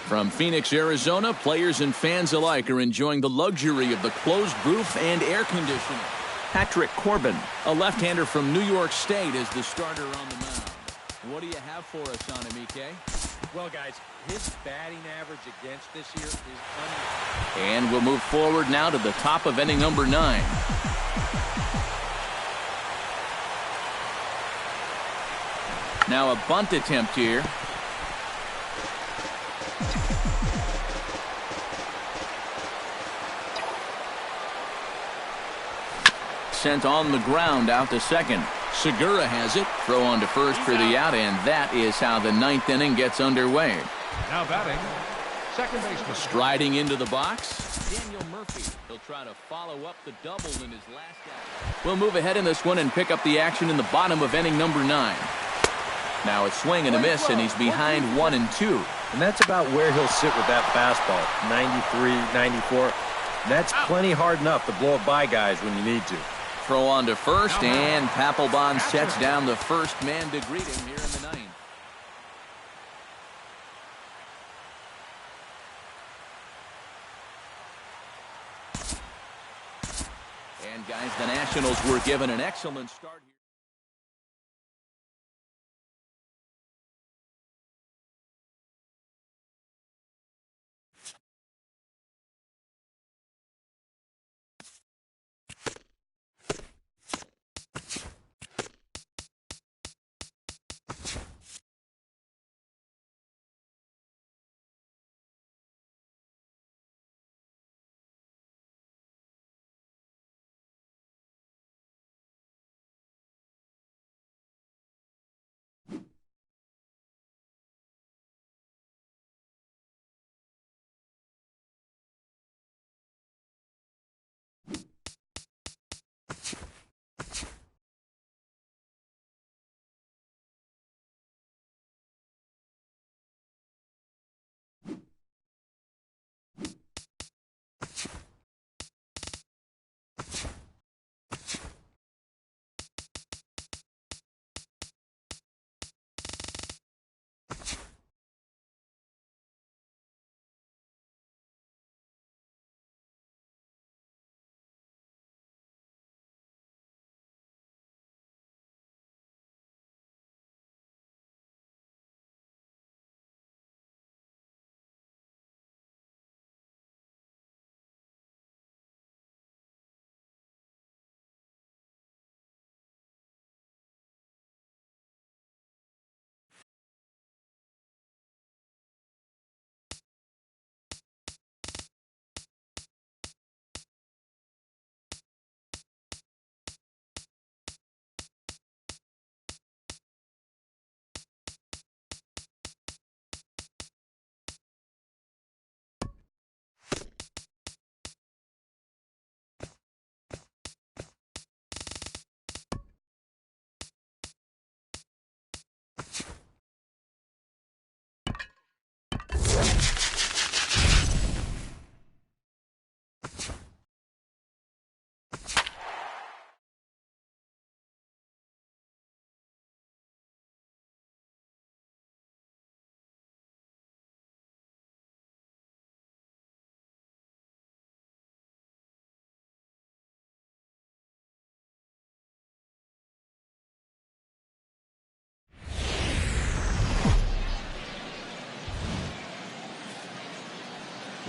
From Phoenix, Arizona, players and fans alike are enjoying the luxury of the closed roof and air conditioning. Patrick Corbin, a left-hander from New York State, is the starter on the mound. What do you have for us on him, EK? Well, guys, his batting average against this year is unreal. And we'll move forward now to the top of inning number 9. Now a bunt attempt here. Sent on the ground out to second. Segura has it. Throw on to first for the out, and that is how the 9th inning gets underway. Now batting, second baseman. Striding into the box, Daniel Murphy. He'll try to follow up the double in his last out. We'll move ahead in this one and pick up the action in the bottom of inning number 9. Now a swing and a miss, and he's behind 1-2. And that's about where he'll sit with that fastball, 93, 94. That's plenty hard enough to blow it by guys when you need to. Throw on to first, and Papelbon sets down the first man to greet him here in the 9th. And guys, the Nationals were given an excellent start here.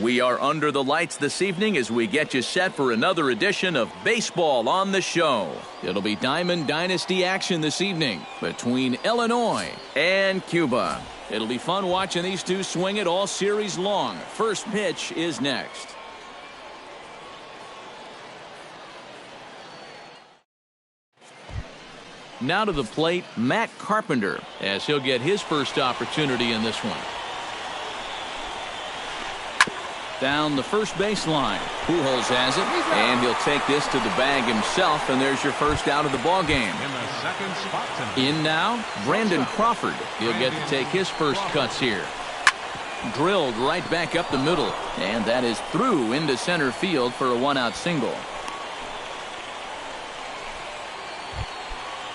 We are under the lights this evening as we get you set for another edition of Baseball on the Show. It'll be Diamond Dynasty action this evening between Illinois and Cuba. It'll be fun watching these two swing it all series long. First pitch is next. Now to the plate, Matt Carpenter, as he'll get his first opportunity in this one. Down the first baseline. Pujols has it, and he'll take this to the bag himself, and there's your first out of the ball game. In the second spot tonight. In now, Brandon Crawford. He'll get to take his first cuts here. Drilled right back up the middle, and that is through into center field for a one-out single.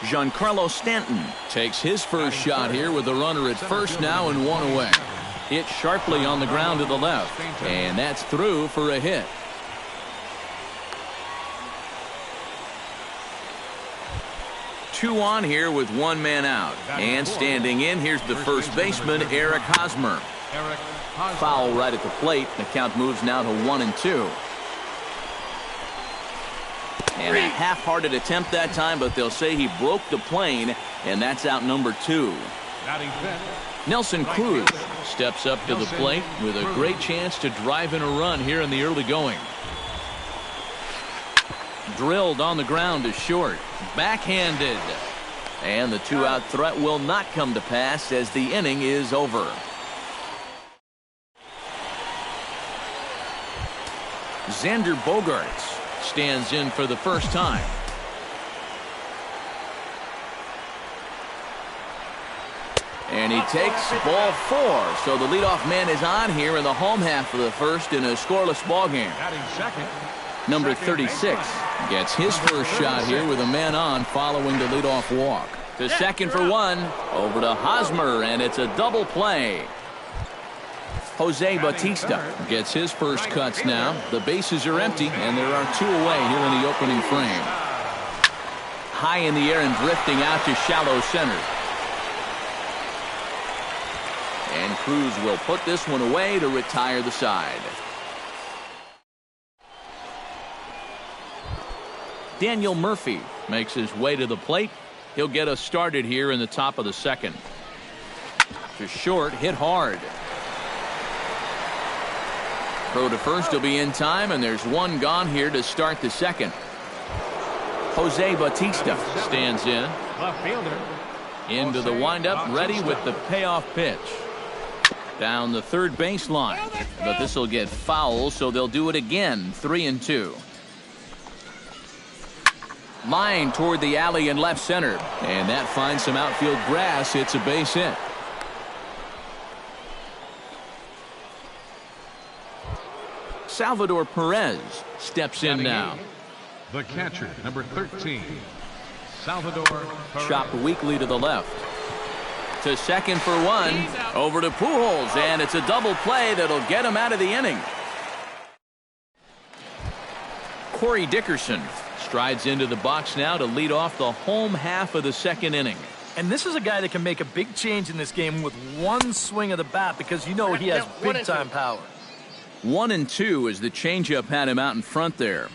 Giancarlo Stanton takes his first shot here with a runner at first now and one away. Hit sharply on the ground to the left, and that's through for a hit. Two on here with one man out, and standing in, here's the first baseman, Eric Hosmer. Foul right at the plate. The count moves now to 1-2. And a half-hearted attempt that time, but they'll say he broke the plane, and that's out number 2. Nelson Cruz steps up to the plate with a great chance to drive in a run here in the early going. Drilled on the ground to short. Backhanded. And the two-out threat will not come to pass as the inning is over. Xander Bogaerts stands in for the first time. And he takes ball 4. So the leadoff man is on here in the home half of the first in a scoreless ball game. Number 36 gets his first shot here with a man on following the leadoff walk. To second for one. Over to Hosmer, and it's a double play. Jose Bautista gets his first cuts now. The bases are empty, and there are 2 away here in the opening frame. High in the air and drifting out to shallow center. And Cruz will put this one away to retire the side. Daniel Murphy makes his way to the plate. He'll get us started here in the top of the second. To short, hit hard. Throw to first will be in time, and there's one gone here to start the second. Jose Bautista stands in. Into the windup, ready with the payoff pitch. Down the third baseline, but this will get foul, so they'll do it again. 3-2. Line toward the alley in left center, and that finds some outfield grass. It's a base hit. Salvador Perez steps in now. The catcher, number 13, Salvador Perez. Chopped weakly to the left. To second for one. Over to Pujols, and it's a double play that'll get him out of the inning. Corey Dickerson strides into the box now to lead off the home half of the second inning. And this is a guy that can make a big change in this game with one swing of the bat, because you know he has big-time power. 1-2 as the changeup had him out in front there.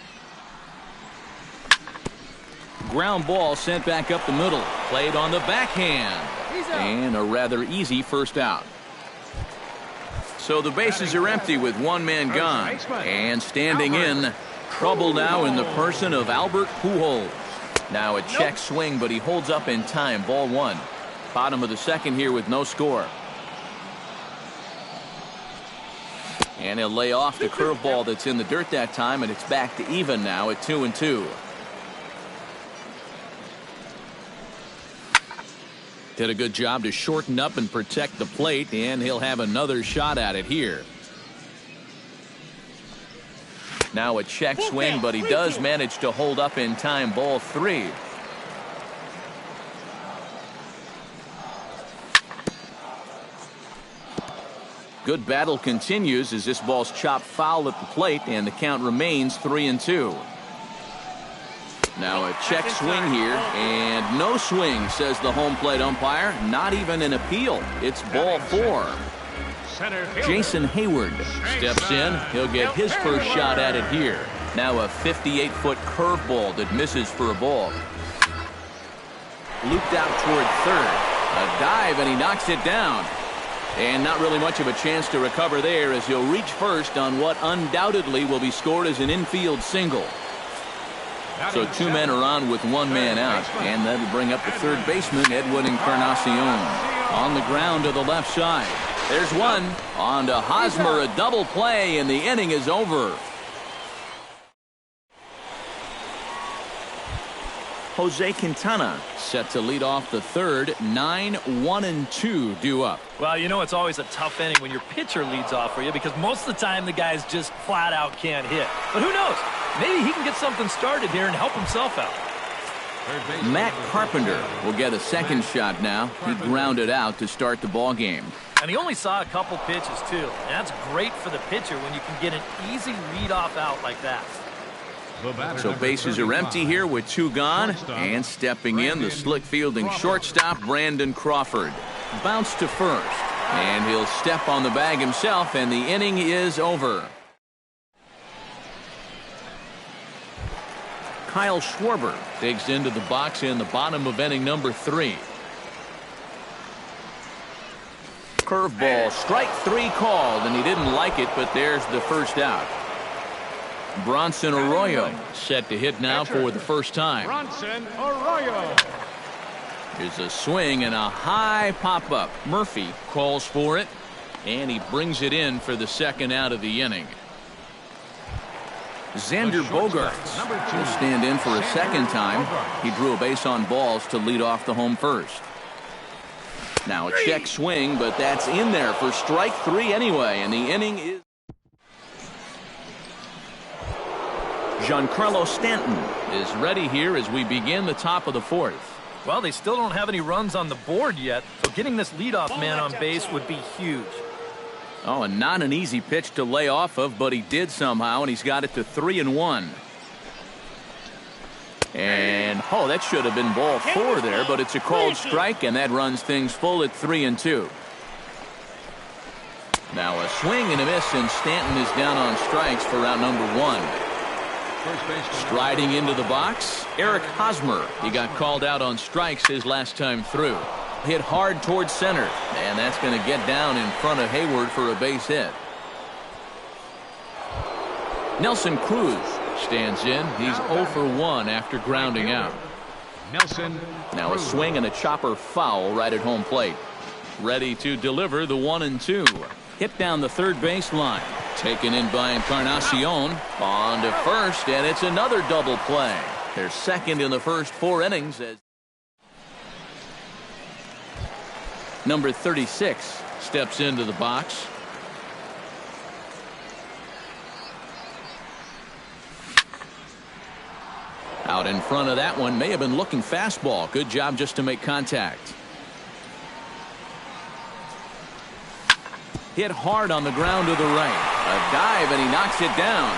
Ground ball sent back up the middle. Played on the backhand. And a rather easy first out. So the bases are empty with one man gone. And standing in, trouble now in the person of Albert Pujols. Now a check swing, but he holds up in time. Ball 1. Bottom of the second here with no score. And he'll lay off the curveball that's in the dirt that time, and it's back to even now at 2-2. Did a good job to shorten up and protect the plate, and he'll have another shot at it here. Now a check swing, but he does manage to hold up in time. Ball 3. Good battle continues as this ball's chopped foul at the plate, and the count remains 3-2. Now a check swing here, and no swing, says the home plate umpire. Not even an appeal. It's ball 4. Jason Hayward steps in. He'll get his first shot at it here. Now a 58-foot curveball that misses for a ball. Looped out toward third. A dive, and he knocks it down. And not really much of a chance to recover there as he'll reach first on what undoubtedly will be scored as an infield single. So 2 men are on with 1 man out, and that'll bring up the third baseman, Edwin Encarnacion. On the ground to the left side. There's one. On to Hosmer, a double play, and the inning is over. Jose Quintana set to lead off the third. 9-1-2 due up. Well, you know it's always a tough inning when your pitcher leads off for you because most of the time the guys just flat out can't hit. But who knows? Maybe he can get something started here and help himself out. Matt Carpenter will get a second shot now. He grounded out to start the ball game. And he only saw a couple pitches, too. And that's great for the pitcher when you can get an easy leadoff out like that. So bases are empty here with 2 gone. And stepping in, the slick fielding shortstop, Brandon Crawford. Bounce to first. And he'll step on the bag himself, and the inning is over. Kyle Schwarber digs into the box in the bottom of inning number 3. Curveball, strike 3 called, and he didn't like it, but there's the first out. Bronson Arroyo set to hit now for the first time. Bronson Arroyo. Here's a swing and a high pop-up. Murphy calls for it, and he brings it in for the second out of the inning. Xander Bogaerts will stand in for a second time. He drew a base on balls to lead off the home first. Now a check swing, but that's in there for strike 3 anyway, and the inning is... Giancarlo Stanton is ready here as we begin the top of the 4th. Well, they still don't have any runs on the board yet, so getting this leadoff man on base would be huge. Oh, and not an easy pitch to lay off of, but he did somehow, and he's got it to 3-1. And, oh, that should have been ball 4 there, but it's a called strike, and that runs things full at 3-2. Now a swing and a miss, and Stanton is down on strikes for out number 1. Striding into the box, Eric Hosmer. He got called out on strikes his last time through. Hit hard towards center, and that's going to get down in front of Hayward for a base hit. Nelson Cruz stands in. He's 0 for 1 after grounding out. Now a swing and a chopper foul right at home plate. Ready to deliver the 1-2. Hit down the third base line. Taken in by Encarnacion. On to first, and it's another double play. They're second in the first 4 innings. As number 36 steps into the box. Out in front of that one, may have been looking fastball. Good job just to make contact. Hit hard on the ground to the right. A dive, and he knocks it down.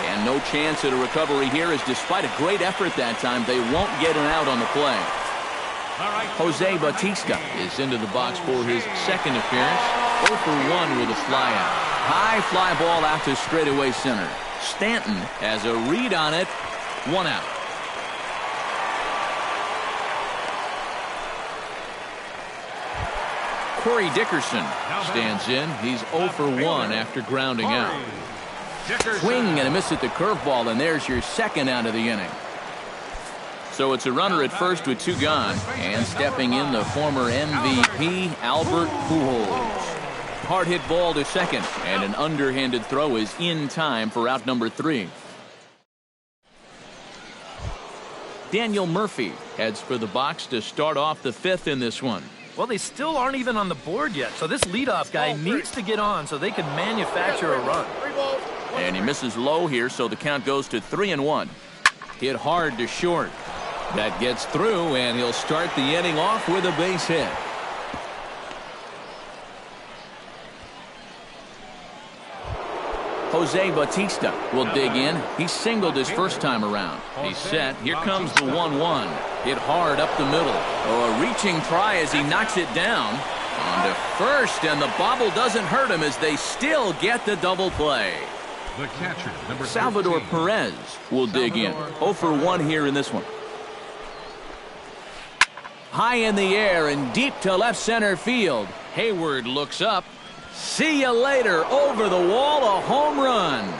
And no chance at a recovery here, as despite a great effort that time, they won't get an out on the play. Jose Bautista is into the box for his second appearance. 0 for 1 with a fly out. High fly ball out to straightaway center. Stanton has a read on it. 1 out. Corey Dickerson stands in. He's 0 for 1 after grounding out. Swing and a miss at the curveball, and there's your second out of the inning. So it's a runner at first with 2 gone, and stepping in the former MVP, Albert Pujols. Hard hit ball to second, and an underhanded throw is in time for out number 3. Daniel Murphy heads for the box to start off the 5th in this one. Well, they still aren't even on the board yet, so this leadoff guy needs to get on so they can manufacture a run. And he misses low here, so the count goes to 3-1. Hit hard to short. That gets through, and he'll start the inning off with a base hit. Jose Bautista will dig in. He singled his first time around. He's set. Here comes the 1-1. Hit hard up the middle. Oh, a reaching try as he knocks it down. On to first, and the bobble doesn't hurt him as they still get the double play. The catcher, number Salvador 13. Perez will dig in. 0 for 1 here in this one. High in the air and deep to left center field. Hayward looks up. See you later. Over the wall, a home run.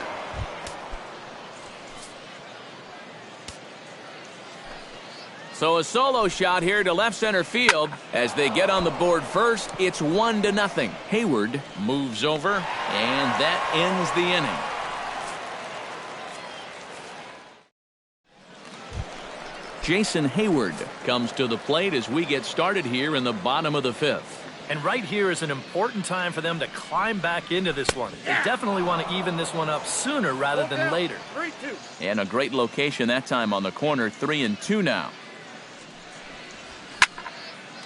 So a solo shot here to left center field. As they get on the board first, it's 1-0. Hayward moves over, and that ends the inning. Jason Hayward comes to the plate as we get started here in the bottom of the 5th. And right here is an important time for them to climb back into this one. They definitely want to even this one up sooner rather than later. 3-2. And a great location that time on the corner. 3-2 now.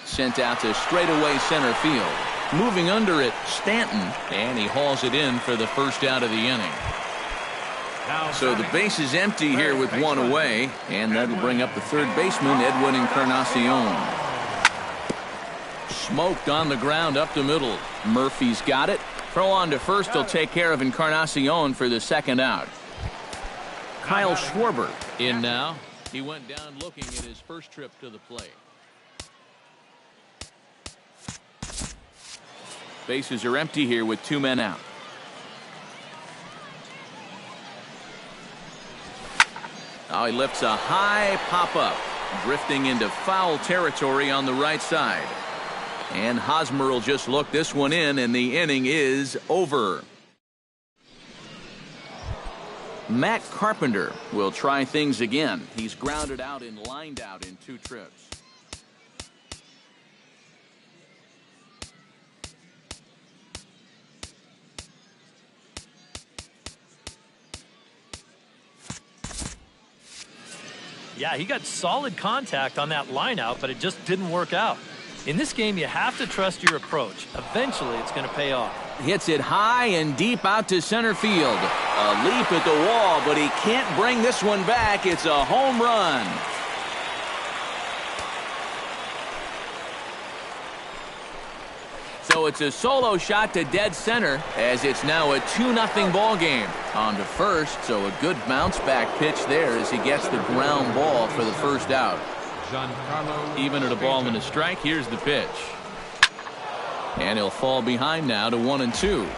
Sent out to straightaway center field. Moving under it, Stanton, and he hauls it in for the first out of the inning. So the base is empty here with one away, and that'll bring up the third baseman, Edwin Encarnacion. Smoked on the ground up the middle. Murphy's got it. Throw on to first will take care of Encarnacion for the second out. Kyle Schwarber in now. He went down looking at his first trip to the plate. Bases are empty here with 2 men out. Now he lifts a high pop-up, drifting into foul territory on the right side. And Hosmer will just look this one in, and the inning is over. Matt Carpenter will try things again. He's grounded out and lined out in 2 trips. Yeah, he got solid contact on that line out, but it just didn't work out. In this game, you have to trust your approach. Eventually, it's going to pay off. Hits it high and deep out to center field. A leap at the wall, but he can't bring this one back. It's a home run. So it's a solo shot to dead center as it's now a 2-0 ball game. On to first, so a good bounce back pitch there as he gets the ground ball for the first out. Even at a ball and a strike, here's the pitch. And he'll fall behind now to 1-2.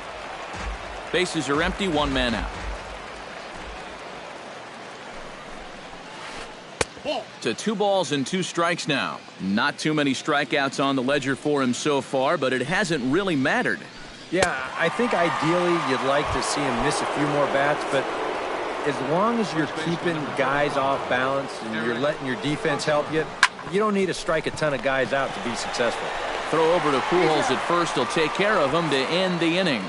Bases are empty, 1 man out. To 2 balls and 2 strikes now. Not too many strikeouts on the ledger for him so far, but it hasn't really mattered. Yeah, I think ideally you'd like to see him miss a few more bats, but as long as you're keeping guys off balance and you're letting your defense help you, you don't need to strike a ton of guys out to be successful. Throw over to Pujols at first. He'll take care of him to end the inning.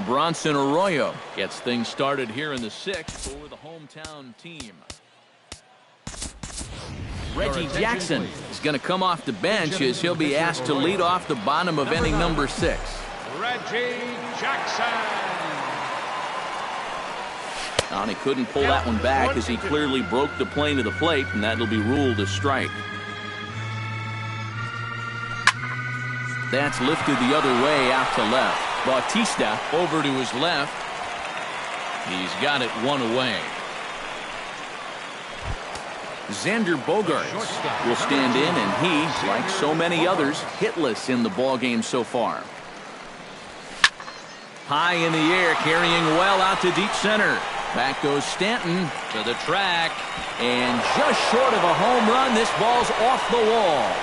Bronson Arroyo gets things started here in the 6th for the hometown team. Reggie Jackson is going to come off the bench as he'll be asked to lead off the bottom of inning number 6. Reggie Jackson. And he couldn't pull that one back as he clearly broke the plane of the plate, and that'll be ruled a strike. That's lifted the other way out to left. Bautista over to his left. He's got it 1 away. Xander Bogaerts will stand in, and he, like so many others, hitless in the ballgame so far. High in the air, carrying well out to deep center. Back goes Stanton to the track, and just short of a home run, this ball's off the wall.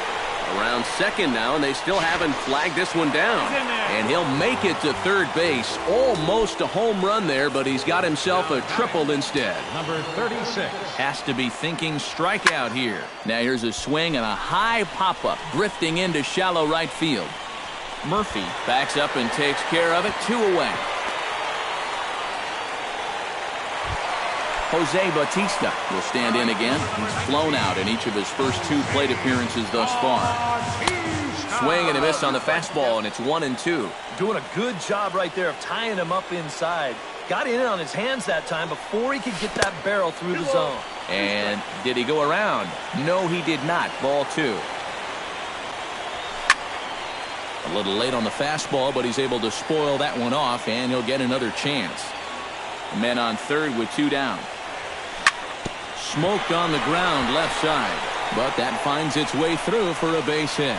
Around second now, and they still haven't flagged this one down. And he'll make it to third base. Almost a home run there, but he's got himself a triple instead. Number 36. Has to be thinking strikeout here. Now here's a swing and a high pop-up, drifting into shallow right field. Murphy backs up and takes care of it. 2 away. Jose Bautista will stand in again. He's flown out in each of his first 2 plate appearances thus far. Swing and a miss on the fastball, and it's 1-2. Doing a good job right there of tying him up inside. Got in on his hands that time before he could get that barrel through the zone. And did he go around? No, he did not. Ball 2. A little late on the fastball, but he's able to spoil that one off, and he'll get another chance. Men on third with 2 down. Smoked on the ground left side, but that finds its way through for a base hit.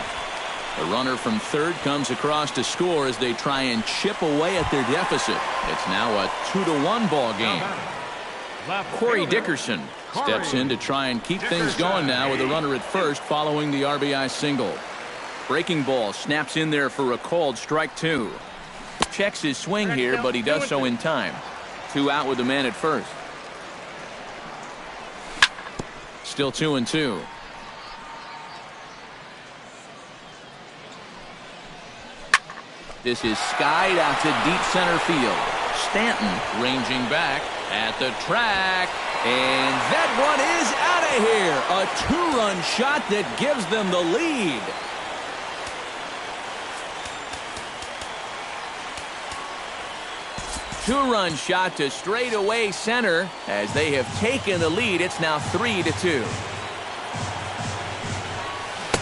The runner from third comes across to score as they try and chip away at their deficit. It's now a 2-1 ball game. Corey Dickerson steps in to try and keep things going now with a runner at first following the RBI single. Breaking ball snaps in there for a called strike 2. Checks his swing here, but he does so in time. 2 out with the man at first. Still 2-2. This is skied out to deep center field. Stanton ranging back at the track. And that one is out of here. A 2-run shot that gives them the lead. Two-run shot to straightaway center as they have taken the lead. It's now 3-2.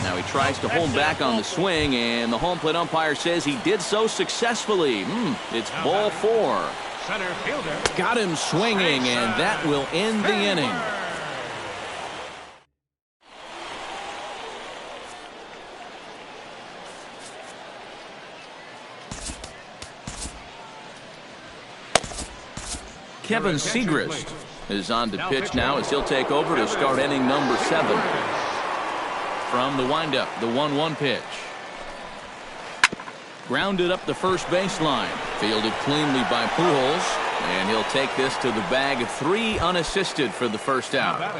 Now he tries to hold back on the swing, and the home plate umpire says he did so successfully. It's ball 4. Center fielder. Got him swinging, and that will end the inning. Kevin Segrist is on to pitch now as he'll take over to start inning number 7. From the windup, the 1-1 pitch. Grounded up the first baseline. Fielded cleanly by Pujols. And he'll take this to the bag of 3 unassisted for the first out.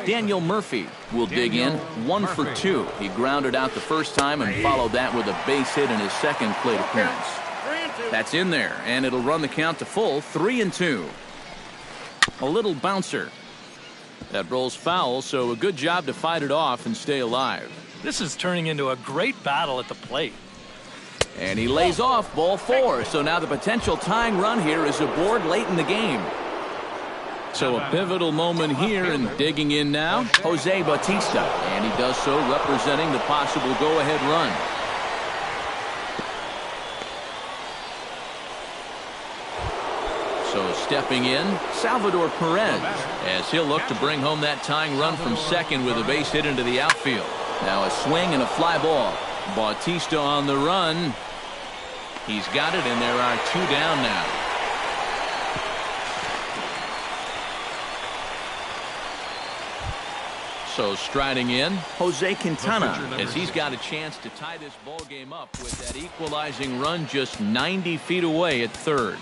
Daniel Murphy will dig in. 1 for 2. He grounded out the first time and followed that with a base hit in his second plate appearance. That's in there, and it'll run the count to full. 3-2. A little bouncer. That rolls foul, so a good job to fight it off and stay alive. This is turning into a great battle at the plate. And he lays off ball 4. So now the potential tying run here is aboard late in the game. So a pivotal moment here, and digging in now, Jose Bautista. And he does so representing the possible go-ahead run. So stepping in, Salvador Perez, as he'll look to bring home that tying run from second with a base hit into the outfield. Now a swing and a fly ball. Bautista on the run. He's got it, and there are 2 down now. So striding in, Jose Quintana, as he's got a chance to tie this ball game up with that equalizing run just 90 feet away at third.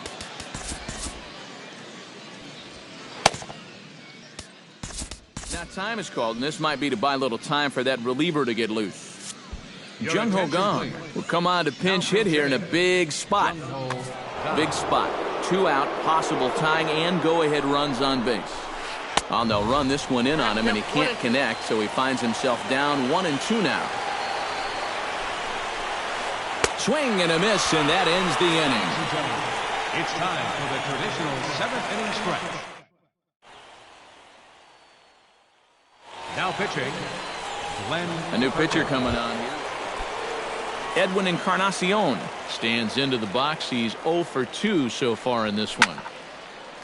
Now time is called, and this might be to buy a little time for that reliever to get loose. Jung Ho Kang will come on to pinch hit here in a big spot. Big spot. 2 out, possible tying and go-ahead runs on base. Oh, they'll run this one in on him, and he can't connect, so he finds himself down 1-2 now. Swing and a miss, and that ends the inning. It's time for the traditional 7th inning stretch. Now pitching, a new pitcher coming on here. Edwin Encarnacion stands into the box. He's 0 for 2 so far in this one.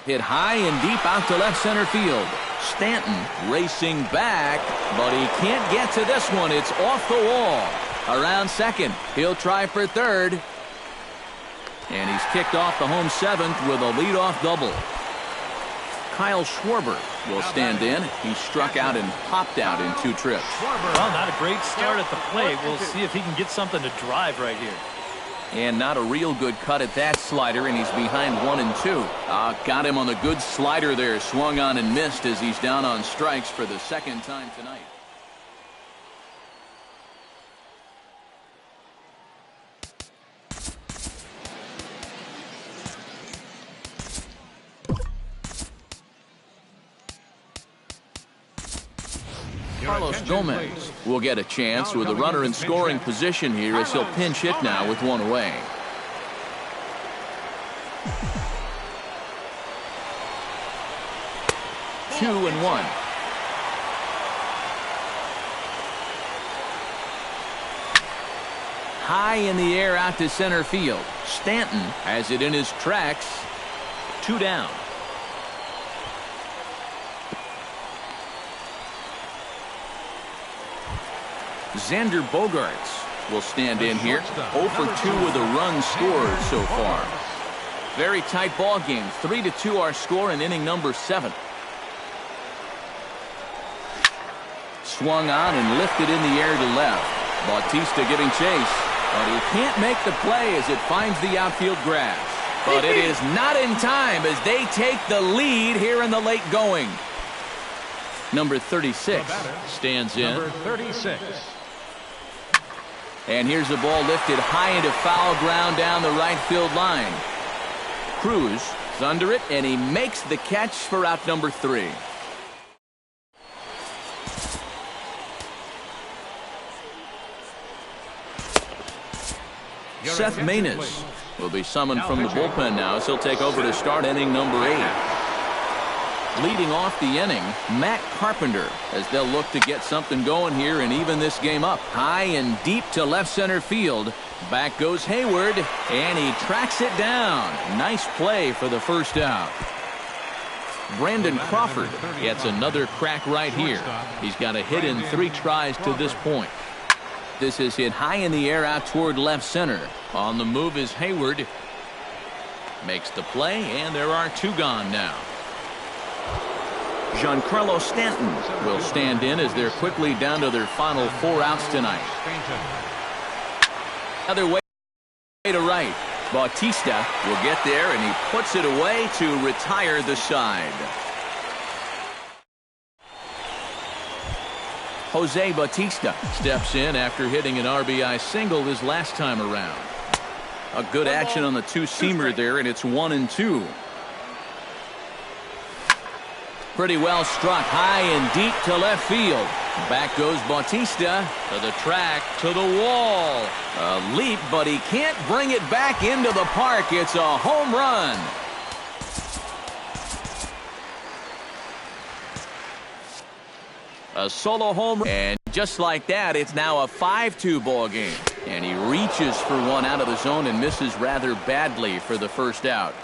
Hit high and deep out to left center field. Stanton racing back, but he can't get to this one. It's off the wall. Around second. He'll try for third. And he's kicked off the home 7th with a leadoff double. Kyle Schwarber will stand in. He struck out and popped out in 2 trips. Well, not a great start at the plate. We'll see if he can get something to drive right here. And not a real good cut at that slider, and he's behind 1-2. Got him on the good slider there. Swung on and missed as he's down on strikes for the second time tonight. Carlos Gomez will get a chance with a runner in scoring position here as he'll pinch hit now with 1 away. Two and 1. High in the air out to center field. Stanton has it in his tracks. 2 down. Xander Bogaerts will stand in here. 0 for 2 with a run scored so far. Very tight ball game. 3-2 our score in inning number 7. Swung on and lifted in the air to left. Bautista giving chase, but he can't make the play as it finds the outfield grass. But it is not in time as they take the lead here in the late going. Number 36 stands in. Number 36. And here's the ball lifted high into foul ground down the right field line. Cruz is under it, and he makes the catch for out number 3. Seth Maness will be summoned from the bullpen now, so he'll take over to start inning number 8. Leading off the inning, Matt Carpenter, as they'll look to get something going here and even this game up. High and deep to left center field. Back goes Hayward, and he tracks it down. Nice play for the first out. Brandon Crawford gets another crack right here. He's got a hit in 3 tries to this point. This is hit high in the air out toward left center. On the move is Hayward. Makes the play, and there are 2 gone now. Giancarlo Stanton will stand in as they're quickly down to their final 4 outs tonight. Other way to right. Bautista will get there, and he puts it away to retire the side. Jose Bautista steps in after hitting an RBI single his last time around. A good action on the 2-seamer there, and it's 1-2. Pretty well struck high and deep to left field. Back goes Bautista to the track, to the wall. A leap, but he can't bring it back into the park. It's a home run. A solo home run. And just like that, it's now a 5-2 ball game. And he reaches for one out of the zone and misses rather badly for the first out.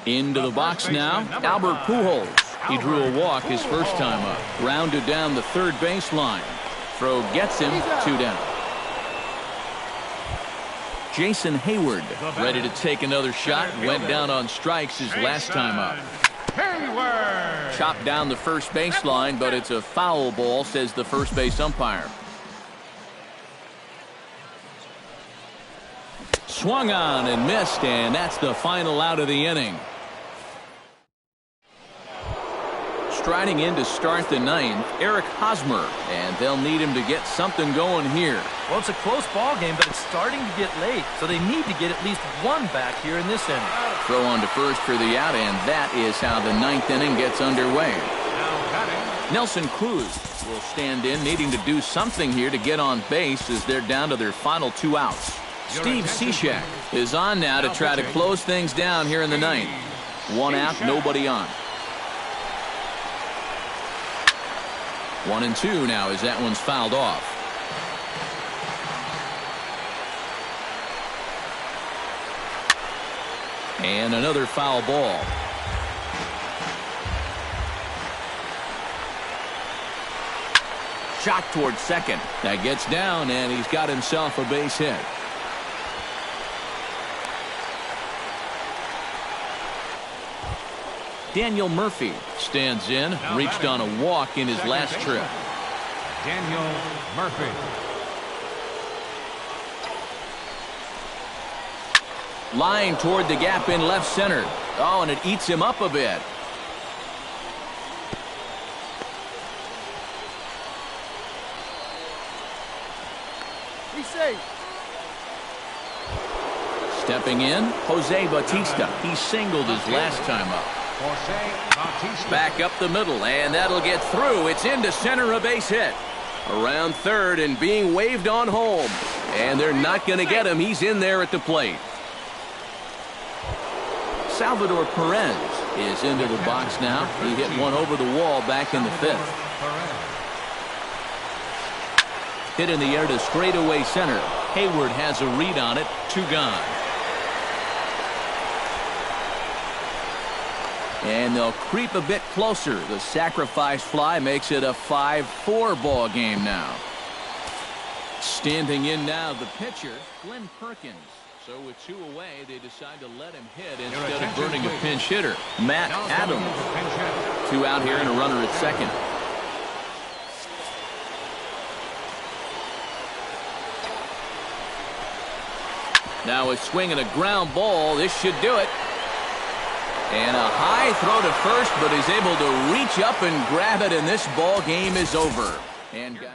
Into the box now, Albert Pujols. He drew a walk his first time up. Grounded down the third baseline. Throw gets him 2 down. Jason Hayward ready to take another shot. Went down on strikes his last time up. Chopped down the first baseline, but it's a foul ball, says the first base umpire. Swung on and missed, and that's the final out of the inning. Striding in to start the 9th, Eric Hosmer, and they'll need him to get something going here. Well, it's a close ball game, but it's starting to get late, so they need to get at least 1 back here in this inning. Throw on to first for the out, and that is how the 9th inning gets underway. Nelson Cruz will stand in, needing to do something here to get on base as they're down to their final 2 outs. Steve Cishek is on now to try to close things down here in the 9th. 1 out, nobody on. 1-2 now as that one's fouled off. And another foul ball. Shot towards second. That gets down, and he's got himself a base hit. Daniel Murphy stands in, reached on a walk in his last trip. Daniel Murphy. Line toward the gap in left center. Oh, and it eats him up a bit. Be safe. Stepping in, Jose Bautista. He singled his last time up. Jose Bautista. Back up the middle, and that'll get through. It's into center, a base hit. Around third and being waved on home. And they're not going to get him. He's in there at the plate. Salvador Perez is into the box now. He hit one over the wall back in the 5th. Hit in the air to straightaway center. Hayward has a read on it. 2 gone. And they'll creep a bit closer. The sacrifice fly makes it a 5-4 ball game now. Standing in now, the pitcher, Glenn Perkins. So with 2 away, they decide to let him hit instead of burning a pinch hitter. Matt Adams. 2 out here and a runner at second. Now a swing and a ground ball. This should do it. And a high throw to first, but he's able to reach up and grab it, and this ball game is over. And guys,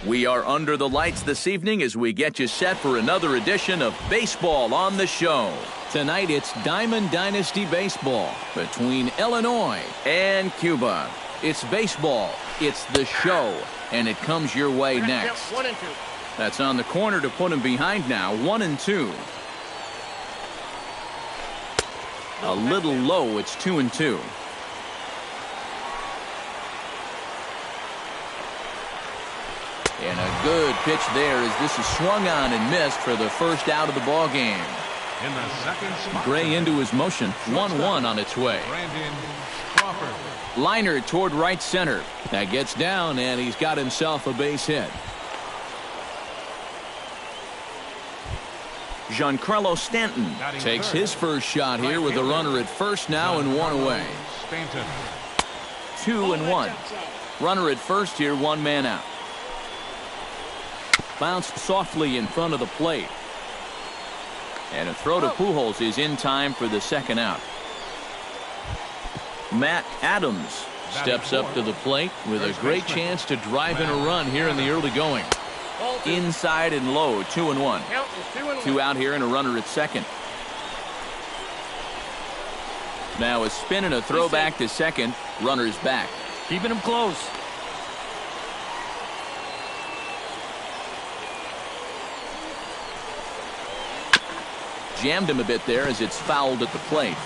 we are under the lights this evening as we get you set for another edition of Baseball on the Show. Tonight it's Diamond Dynasty Baseball between Illinois and Cuba. It's baseball, it's the show, and it comes your way next. 1 and 2. That's on the corner to put him behind now, 1-2. A little low, it's 2-2. And a good pitch there as this is swung on and missed for the first out of the ball game. In the second spot, Gray into his motion, 1-1 on its way. Brandon Crawford. Liner toward right center. That gets down, and he's got himself a base hit. Giancarlo Stanton takes his first shot here with a runner at first now and 1 away. Stanton. 2-1. Runner at first here, 1 man out. Bounced softly in front of the plate. And a throw to Pujols is in time for the second out. Matt Adams steps up to the plate with a great chance to drive in a run here in the early going. Inside and low, 2-1. 2 out here and a runner at second. Now a spin and a throw back to second. Runner's back. Keeping him close. Jammed him a bit there as it's fouled at the plate.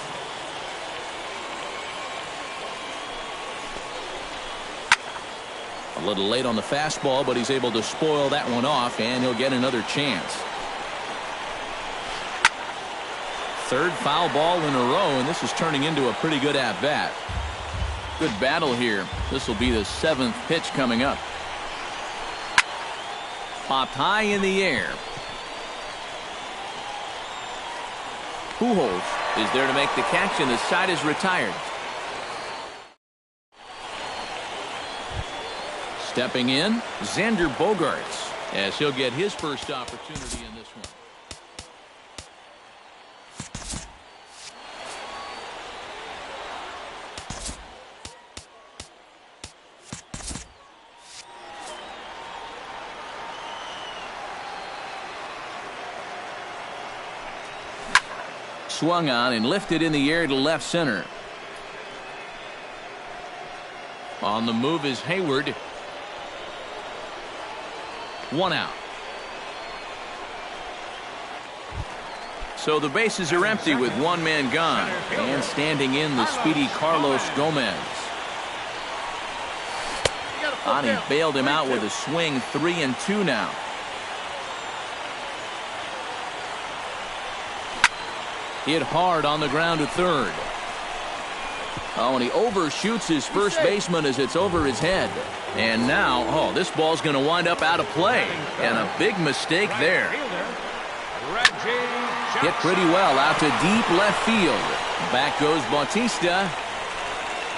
A little late on the fastball, but he's able to spoil that one off, and he'll get another chance. Third foul ball in a row, and this is turning into a pretty good at-bat. Good battle here. This will be the 7th pitch coming up. Popped high in the air. Pujols is there to make the catch, and the side is retired. Stepping in, Xander Bogaerts, as he'll get his first opportunity in this one. Swung on and lifted in the air to left center. On the move is Hayward. 1 out. So the bases are empty with 1 man gone. And standing in, the speedy Carlos Gomez. Ani bailed him out with a swing. 3-2 now. Hit hard on the ground to third. Oh, and he overshoots his first baseman as it's over his head. And now, oh, this ball's going to wind up out of play. And a big mistake there. Hit pretty well out to deep left field. Back goes Bautista.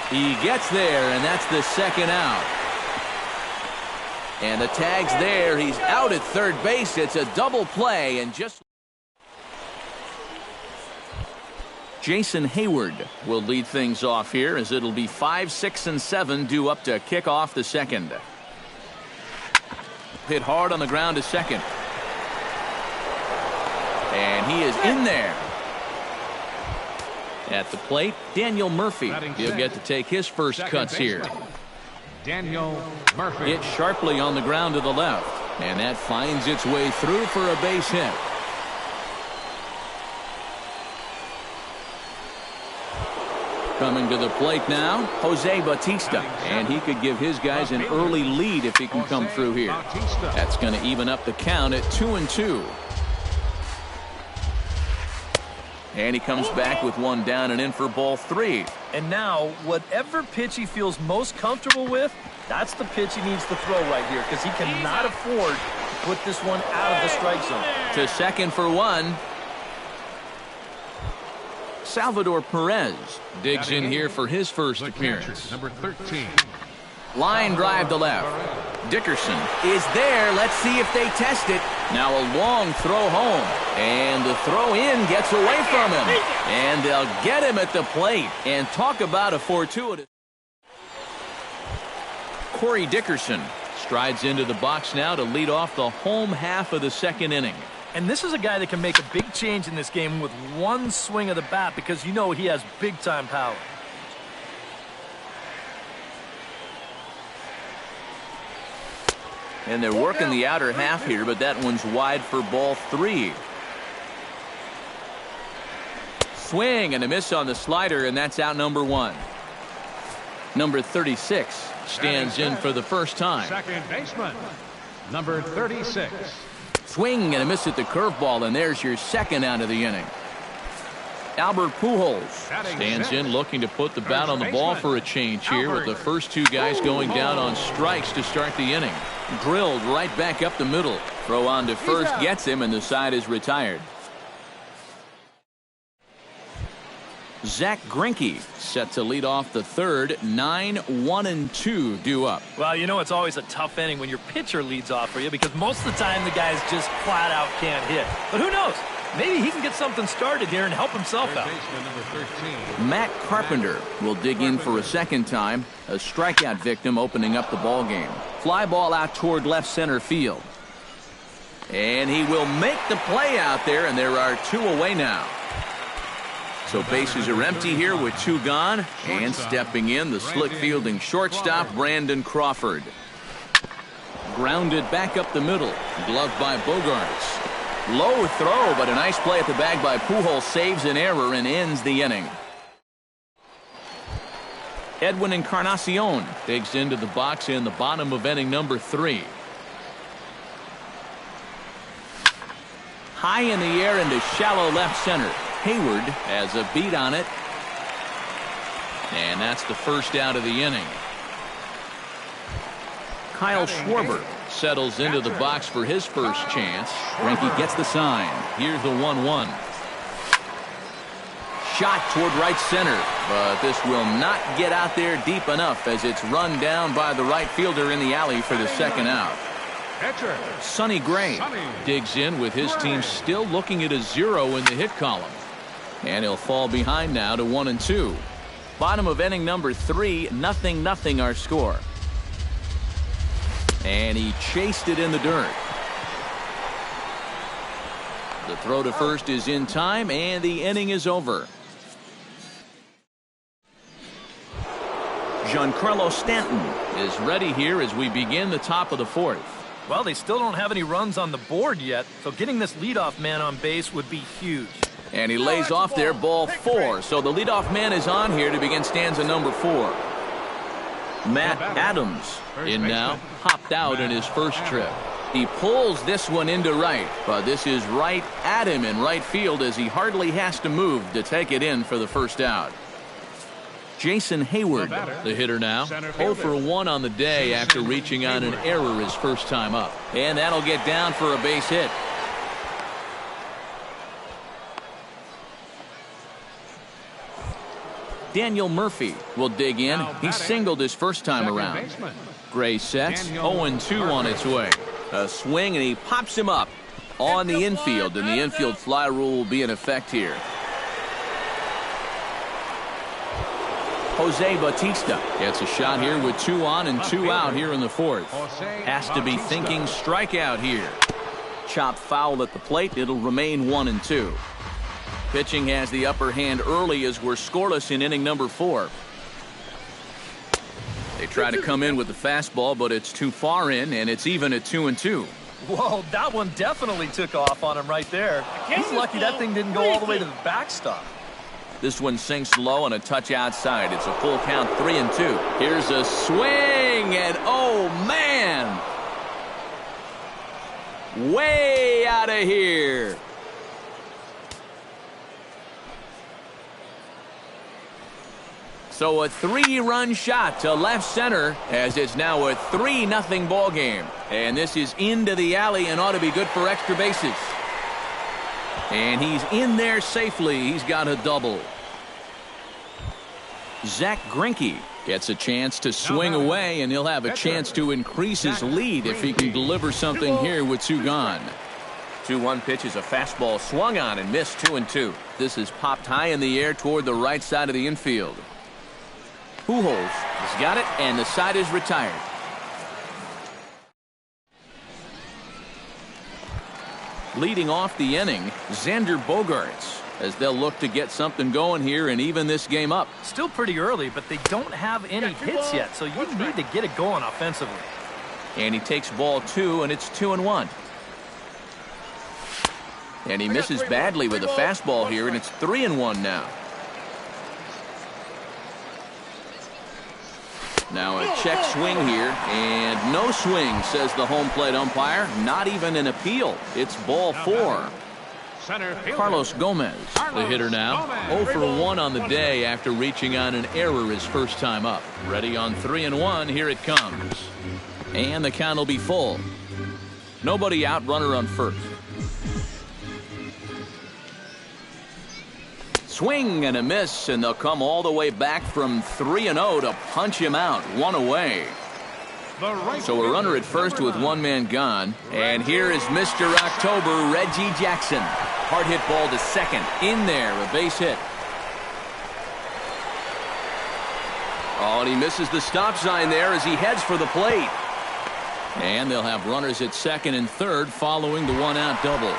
He gets there, and that's the 2nd out. And the tag's there. He's out at third base. It's a double play, and just... Jason Hayward will lead things off here as it'll be 5, 6, and 7 due up to kick off the 2nd. Hit hard on the ground to second. And he is in there. At the plate, Daniel Murphy. He'll get to take his first cuts here. Daniel Murphy. Hit sharply on the ground to the left. And that finds its way through for a base hit. Coming to the plate now, Jose Bautista. And he could give his guys an early lead if he can come through here. That's going to even up the count at 2-2. And he comes back with 1 down and in for ball 3. And now, whatever pitch he feels most comfortable with, that's the pitch he needs to throw right here, because he cannot afford to put this one out of the strike zone. To second for 1. Salvador Perez digs in here for his first appearance. Number 13. Line drive to left. Dickerson is there. Let's see if they test it. Now a long throw home. And the throw in gets away from him. And they'll get him at the plate. And talk about a fortuitous. Corey Dickerson strides into the box now to lead off the home half of the 2nd inning. And this is a guy that can make a big change in this game with 1 swing of the bat, because you know he has big-time power. And they're working the outer half here, but that one's wide for ball 3. Swing and a miss on the slider, and that's out number 1. Number 36 stands in for the first time. Second baseman, number 36. Swing and a miss at the curveball, and there's your 2nd out of the inning. Albert Pujols stands in, looking to put the bat on the ball for a change here, with the first 2 guys going down on strikes to start the inning. Drilled right back up the middle. Throw on to first gets him, and the side is retired. Zach Greinke set to lead off the 3rd. 9, 1, and 2 due up. Well, you know, it's always a tough inning when your pitcher leads off for you, because most of the time the guys just flat out can't hit. But who knows? Maybe he can get something started here and help himself out. Number 13. Matt Carpenter will dig in for a 2nd time. A strikeout victim opening up the ball game. Fly ball out toward left center field. And he will make the play out there, and there are 2 away now. So bases are empty here with 2 gone. And stepping in, the slick fielding shortstop, Brandon Crawford. Grounded back up the middle. Gloved by Bogaerts. Low throw, but a nice play at the bag by Pujols. Saves an error and ends the inning. Edwin Encarnacion digs into the box in the bottom of inning number 3. High in the air into shallow left center. Hayward has a beat on it. And that's the first out of the inning. Kyle Schwarber settles into the box for his first chance. Greinke gets the sign. Here's the 1-1. Shot toward right center, but this will not get out there deep enough as it's run down by the right fielder in the alley for the second out. Sonny Gray digs in with his team still looking at a 0 in the hit column. And he'll fall behind now to 1-2. Bottom of inning number 3, 0-0 our score. And he chased it in the dirt. The throw to first is in time, and the inning is over. Giancarlo Stanton is ready here as we begin the top of the 4th. Well, they still don't have any runs on the board yet, so getting this leadoff man on base would be huge. And he lays off there, ball 4. So the leadoff man is on here to begin stanza number 4. Matt Adams in now, hopped out in his first trip. He pulls this one into right, but this is right at him in right field as he hardly has to move to take it in for the first out. Jason Hayward, the hitter now, 0 for 1 on the day after reaching on an error his first time up. And that'll get down for a base hit. Daniel Murphy will dig in. He singled his first time around. Gray sets, 0-2 on its way. A swing, and he pops him up on the infield, and the infield fly rule will be in effect here. Jose Bautista gets a shot here with 2 on and 2 out here in the 4th. Has to be thinking strikeout here. Chopped foul at the plate. It'll remain 1-2. Pitching has the upper hand early as we're scoreless in inning number 4. They try to come in with the fastball, but it's too far in, and it's even at 2-2. Whoa, that one definitely took off on him right there. He's lucky that thing didn't go all the way to the backstop. This one sinks low and a touch outside. It's a full count, 3-2. Here's a swing, and oh man! Way out of here. So a 3-run shot to left center as it's now a 3-0 ball game. And this is into the alley and ought to be good for extra bases. And he's in there safely. He's got a double. Zach Greinke gets a chance to swing away, and he'll have a chance to increase his lead if he can deliver something here with 2 gone. 2-1 pitch is a fastball swung on and missed, 2-2. This is popped high in the air toward the right side of the infield. Pujols has got it, and the side is retired. Leading off the inning, Xander Bogaerts, as they'll look to get something going here and even this game up. Still pretty early, but they don't have any hits yet, so you need to get it going offensively. And he takes ball 2, and it's 2-1. And he misses badly with a fastball here, and it's 3-1 now. Now a check swing here, and no swing, says the home plate umpire. Not even an appeal. It's ball 4. Carlos Gomez, the hitter now, 0 for 1 on the day after reaching on an error his first time up. Ready on 3-1, here it comes. And the count will be full. Nobody out, runner on first. Swing and a miss, and they'll come all the way back from 3-0 to punch him out, 1 away. So a runner at first with 1 man gone. And here is Mr. October, Reggie Jackson. Hard hit ball to second. In there, a base hit. Oh, and he misses the stop sign there as he heads for the plate. And they'll have runners at second and third following the 1-out double.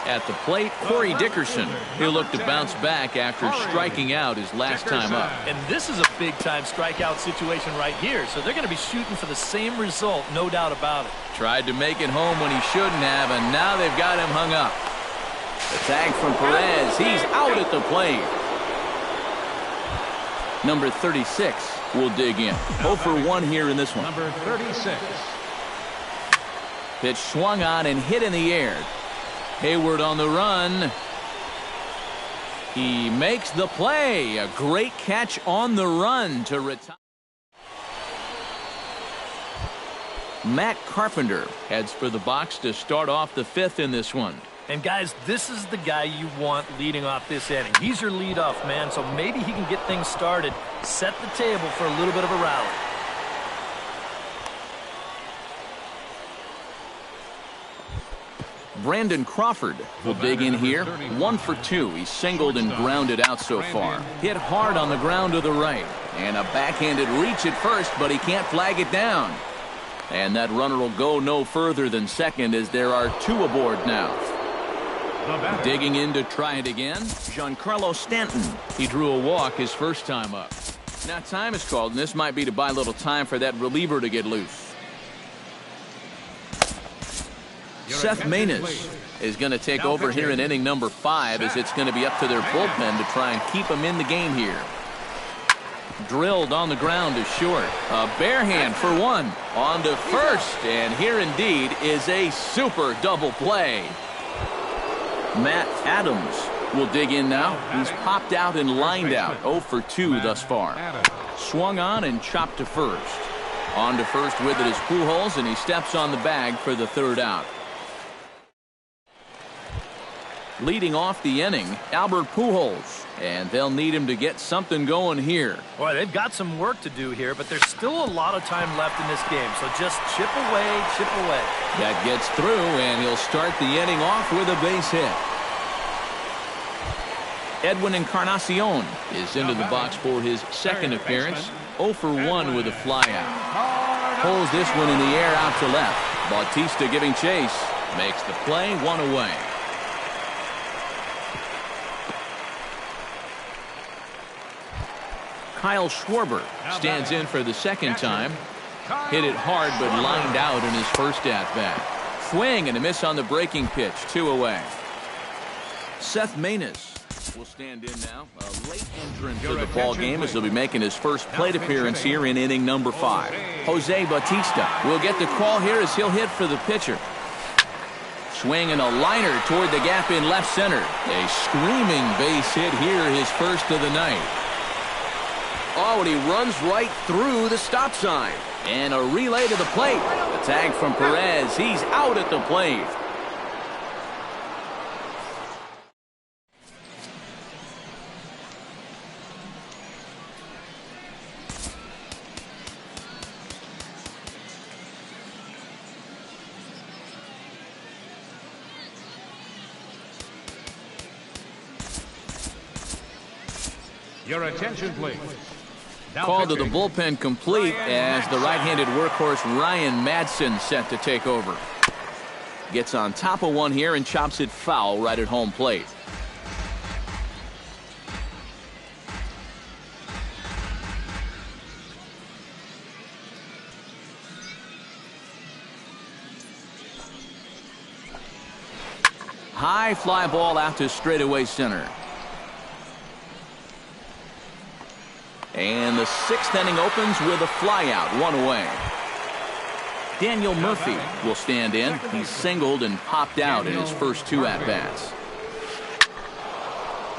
At the plate, Corey Dickerson. He'll look to bounce back after striking out his last time up. And this is a big-time strikeout situation right here, so they're going to be shooting for the same result, no doubt about it. Tried to make it home when he shouldn't have, and now they've got him hung up. The tag from Perez. He's out at the plate. Number 36 will dig in. 0 for 1 here in this one. Number 36. Pitch swung on and hit in the air. Hayward on the run. He makes the play. A great catch on the run to retire. Matt Carpenter heads for the box to start off the 5th in this one. And guys, this is the guy you want leading off this inning. He's your leadoff man, so maybe he can get things started, set the table for a little bit of a rally. Brandon Crawford will dig in here. 1 for 2. He's singled and grounded out so far. Hit hard on the ground to the right. And a backhanded reach at first, but he can't flag it down. And that runner will go no further than second as there are 2 aboard now. Digging in to try it again, Giancarlo Stanton. He drew a walk his first time up. Now time is called, and this might be to buy a little time for that reliever to get loose. Seth Manis is going to take over here in inning number 5 as it's going to be up to their bullpen to try and keep him in the game here. Drilled on the ground to short. A bare hand for 1. On to first, and here indeed is a super double play. Matt Adams will dig in now. He's popped out and lined out. 0 for 2 thus far. Swung on and chopped to first. On to first with it is Pujols, and he steps on the bag for the 3rd out. Leading off the inning, Albert Pujols, and they'll need him to get something going here. Boy, they've got some work to do here, but there's still a lot of time left in this game, so just chip away, chip away. That gets through, and he'll start the inning off with a base hit. Edwin Encarnacion is into the box for his 2nd appearance. 0 for 1 with a flyout. Pulls this one in the air out to left. Bautista giving chase. Makes the play, 1 away. Kyle Schwarber stands in for the 2nd time. Hit it hard but lined out in his first at-bat. Swing and a miss on the breaking pitch. 2 away. Seth Manis will stand in now. A late entrant to the ball game as he'll be making his first plate appearance here in inning number 5. Jose Bautista will get the call here as he'll hit for the pitcher. Swing and a liner toward the gap in left center. A screaming base hit here, his first of the night. Oh, and he runs right through the stop sign. And a relay to the plate. The tag from Perez. He's out at the plate. Your attention, please. Call to the bullpen complete as the right-handed workhorse Ryan Madsen set to take over. Gets on top of one here and chops it foul right at home plate. High fly ball out to straightaway center. And the 6th inning opens with a flyout, 1 away. Daniel Murphy will stand in. He's singled and popped out in his first 2 at-bats.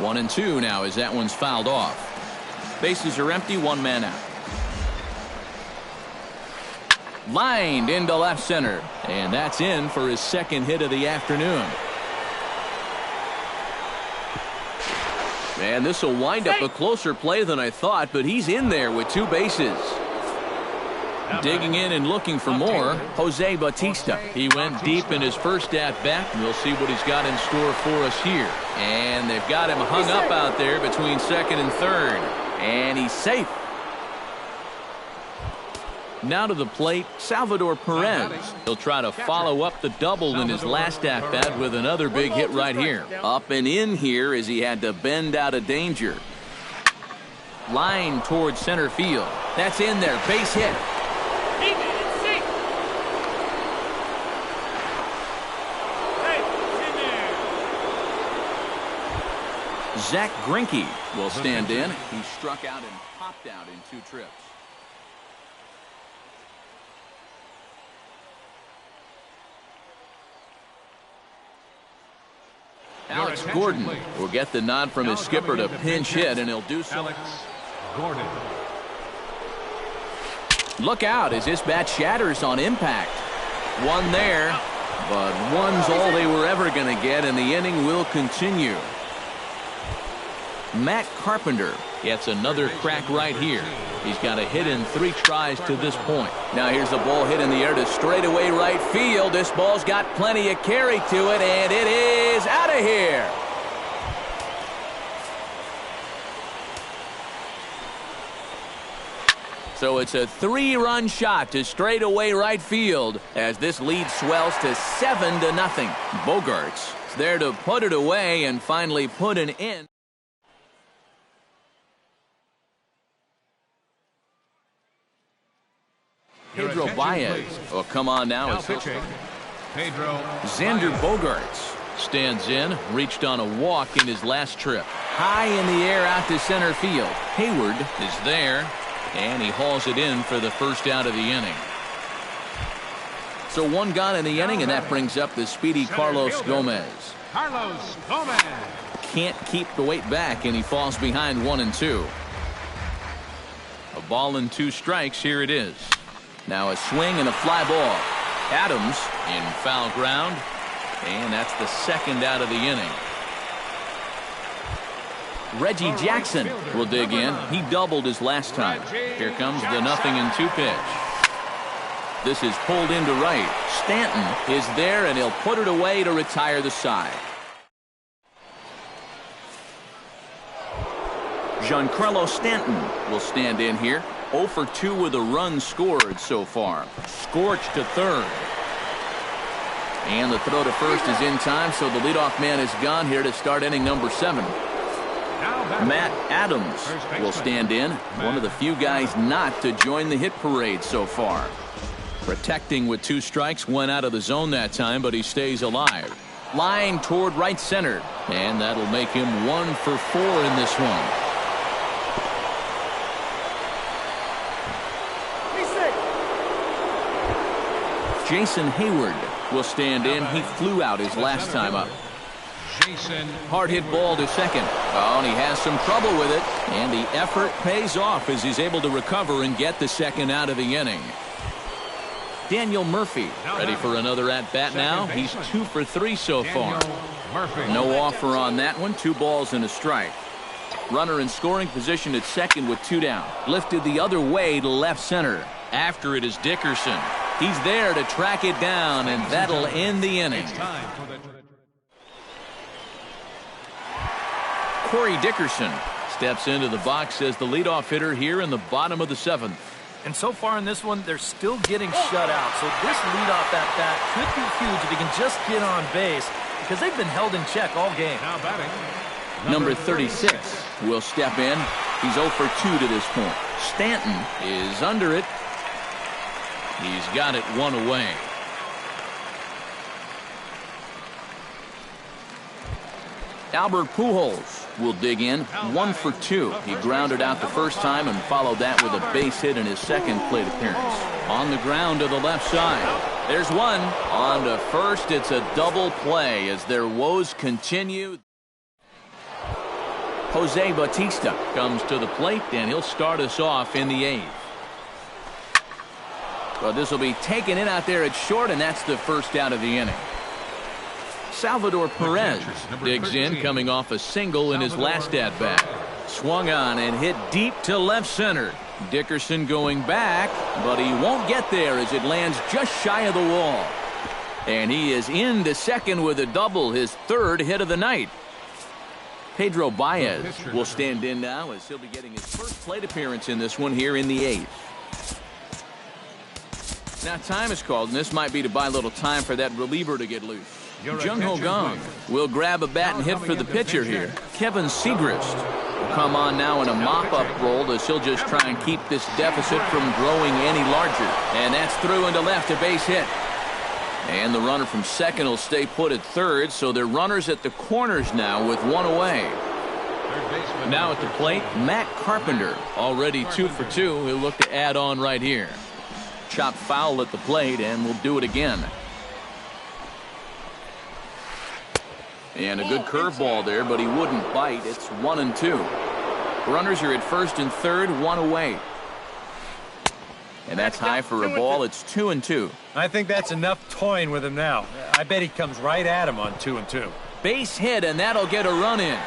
1 and 2 now as that one's fouled off. Bases are empty, 1 man out. Lined into left center. And that's in for his 2nd hit of the afternoon. And this will wind up a closer play than I thought, but he's in there with 2 bases. Digging in and looking for more, Jose Bautista. He went deep in his first at-bat, and we'll see what he's got in store for us here. And they've got him hung up out there between 2nd and 3rd. And he's safe. Now to the plate, Salvador Perez. He'll try to follow up the double in his last at-bat with another big hit right here. Up and in here as he had to bend out of danger. Line towards center field. That's in there. Base hit. Zach Greinke will stand in. He struck out and popped out in 2 trips. Alex Gordon will get the nod from his skipper to pinch hit, and he'll do so. Alex Gordon. Look out as this bat shatters on impact. One there, but one's all they were ever going to get, and the inning will continue. Matt Carpenter gets another crack right here. He's got a hit in 3 tries to this point. Now here's a ball hit in the air to straightaway right field. This ball's got plenty of carry to it, and it is out of here. So it's a 3-run shot to straightaway right field as this lead swells to 7-0. Bogarts is there to put it away and finally put an end. Pedro Baez will come on now. Pitching, Pedro Xander Baez. Bogarts stands in, reached on a walk in his last trip. High in the air out to center field. Hayward is there, and he hauls it in for the first out of the inning. So 1 gone in the inning, and that brings up the speedy Carlos Gomez. Carlos Gomez. Can't keep the weight back, and he falls behind 1-2. A ball and 2 strikes. Here it is. Now a swing and a fly ball. Adams in foul ground, and that's the 2nd out of the inning. Reggie Jackson will dig in. He doubled his last time. Here comes the 0-2 pitch. This is pulled into right. Stanton is there, and he'll put it away to retire the side. Giancarlo Stanton will stand in here. 0 for 2 with a run scored so far. Scorched to third. And the throw to first is in time, so the leadoff man is gone here to start inning number 7. Matt Adams will stand in. One of the few guys not to join the hit parade so far. Protecting with 2 strikes, went out of the zone that time, but he stays alive. Line toward right center, and that'll make him 1 for 4 in this one. Jason Hayward will stand in. He flew out his last time up. Hard hit ball to second. Oh, and he has some trouble with it. And the effort pays off as he's able to recover and get the 2nd out of the inning. Daniel Murphy ready for another at-bat now. He's 2 for 3 so far. No offer on that one. 2 balls and a strike. Runner in scoring position at second with 2 down. Lifted the other way to left center. After it is Dickerson. He's there to track it down, and that'll end the inning. Corey Dickerson steps into the box as the leadoff hitter here in the bottom of the 7th. And so far in this one, they're still getting shut out. So this leadoff at-bat could be huge if he can just get on base, because they've been held in check all game. Now batting, Number 36 will step in. He's 0 for 2 to this point. Stanton is under it. He's got it 1 away. Albert Pujols will dig in. 1 for 2. He grounded out the first time and followed that with a base hit in his 2nd plate appearance. On the ground to the left side. There's one. On to first. It's a double play as their woes continue. Jose Bautista comes to the plate, and he'll start us off in the 8th. But this will be taken in out there at short, and that's the 1st out of the inning. Salvador Perez digs in, coming off a single in his last at-bat. Swung on and hit deep to left center. Dickerson going back, but he won't get there as it lands just shy of the wall. And he is into second with a double, his 3rd hit of the night. Pedro Baez will stand in now as he'll be getting his first plate appearance in this one here in the 8th. Now time is called, and this might be to buy a little time for that reliever to get loose. Jung Ho Gong will grab a bat and hit for the pitcher here. Kevin Segrist will come on now in a mop-up role as he'll just try and keep this deficit from growing any larger. And that's through into left, a base hit. And the runner from second will stay put at third, so they're runners at the corners now with 1 away. Now at the plate, Matt Carpenter, already 2 for 2. He'll look to add on right here. Chop foul at the plate, and we'll do it again. And a good curveball there, but he wouldn't bite. It's 1-2. Runners are at first and third, one away. And that's high for a ball. It's 2-2. I think that's enough toying with him now. I bet he comes right at him on 2-2. Base hit, and that'll get a run in.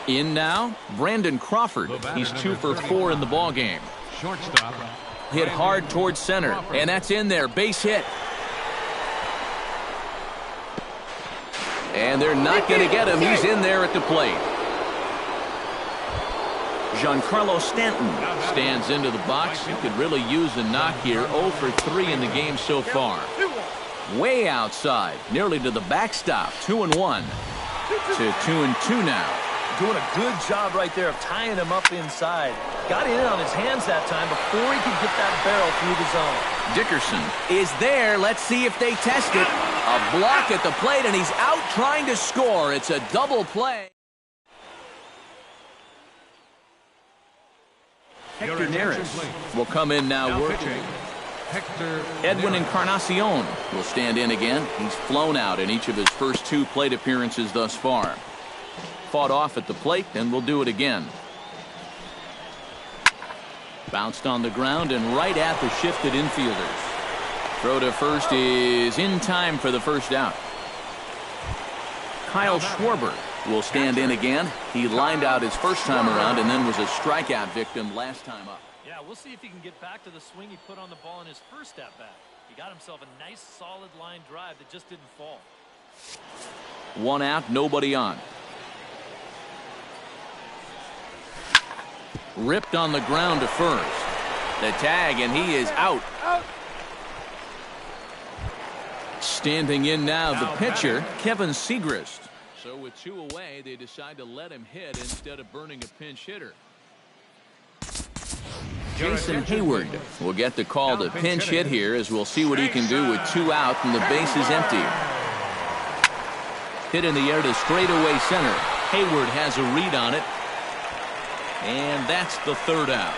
In now, Brandon Crawford. He's 2 for 4 in the ballgame. Shortstop. Hit hard towards center, and that's in there. Base hit. And they're not going to get him. He's in there at the plate. Giancarlo Stanton stands into the box. He could really use a knock here. 0 for 3 in the game so far. Way outside, nearly to the backstop. 2-1 to 2-2 now. Doing a good job right there of tying him up inside. Got in on his hands that time before he could get that barrel through the zone. Dickerson is there. Let's see if they test it. A block at the plate, and he's out trying to score. It's a double play. Hector Neris will come in now working. Edwin Encarnacion will stand in again. He's flown out in each of his first 2 plate appearances thus far. Fought off at the plate, and will do it again. Bounced on the ground and right at the shifted infielders. Throw to first is in time for the first out. Kyle Schwarber will stand in again. He lined out his first time around and then was a strikeout victim last time up. Yeah, we'll see if he can get back to the swing he put on the ball in his first at-bat. He got himself a nice solid line drive that just didn't fall. 1 out, nobody on. Ripped on the ground to first. The tag, and he is out. Standing in now, the pitcher, Kevin Segrist. So with 2 away, they decide to let him hit instead of burning a pinch hitter. Jason Hayward will get the call to pinch hit here, as we'll see what he can do with 2 out and the base is empty. Hit in the air to straightaway center. Hayward has a read on it. And that's the 3rd out.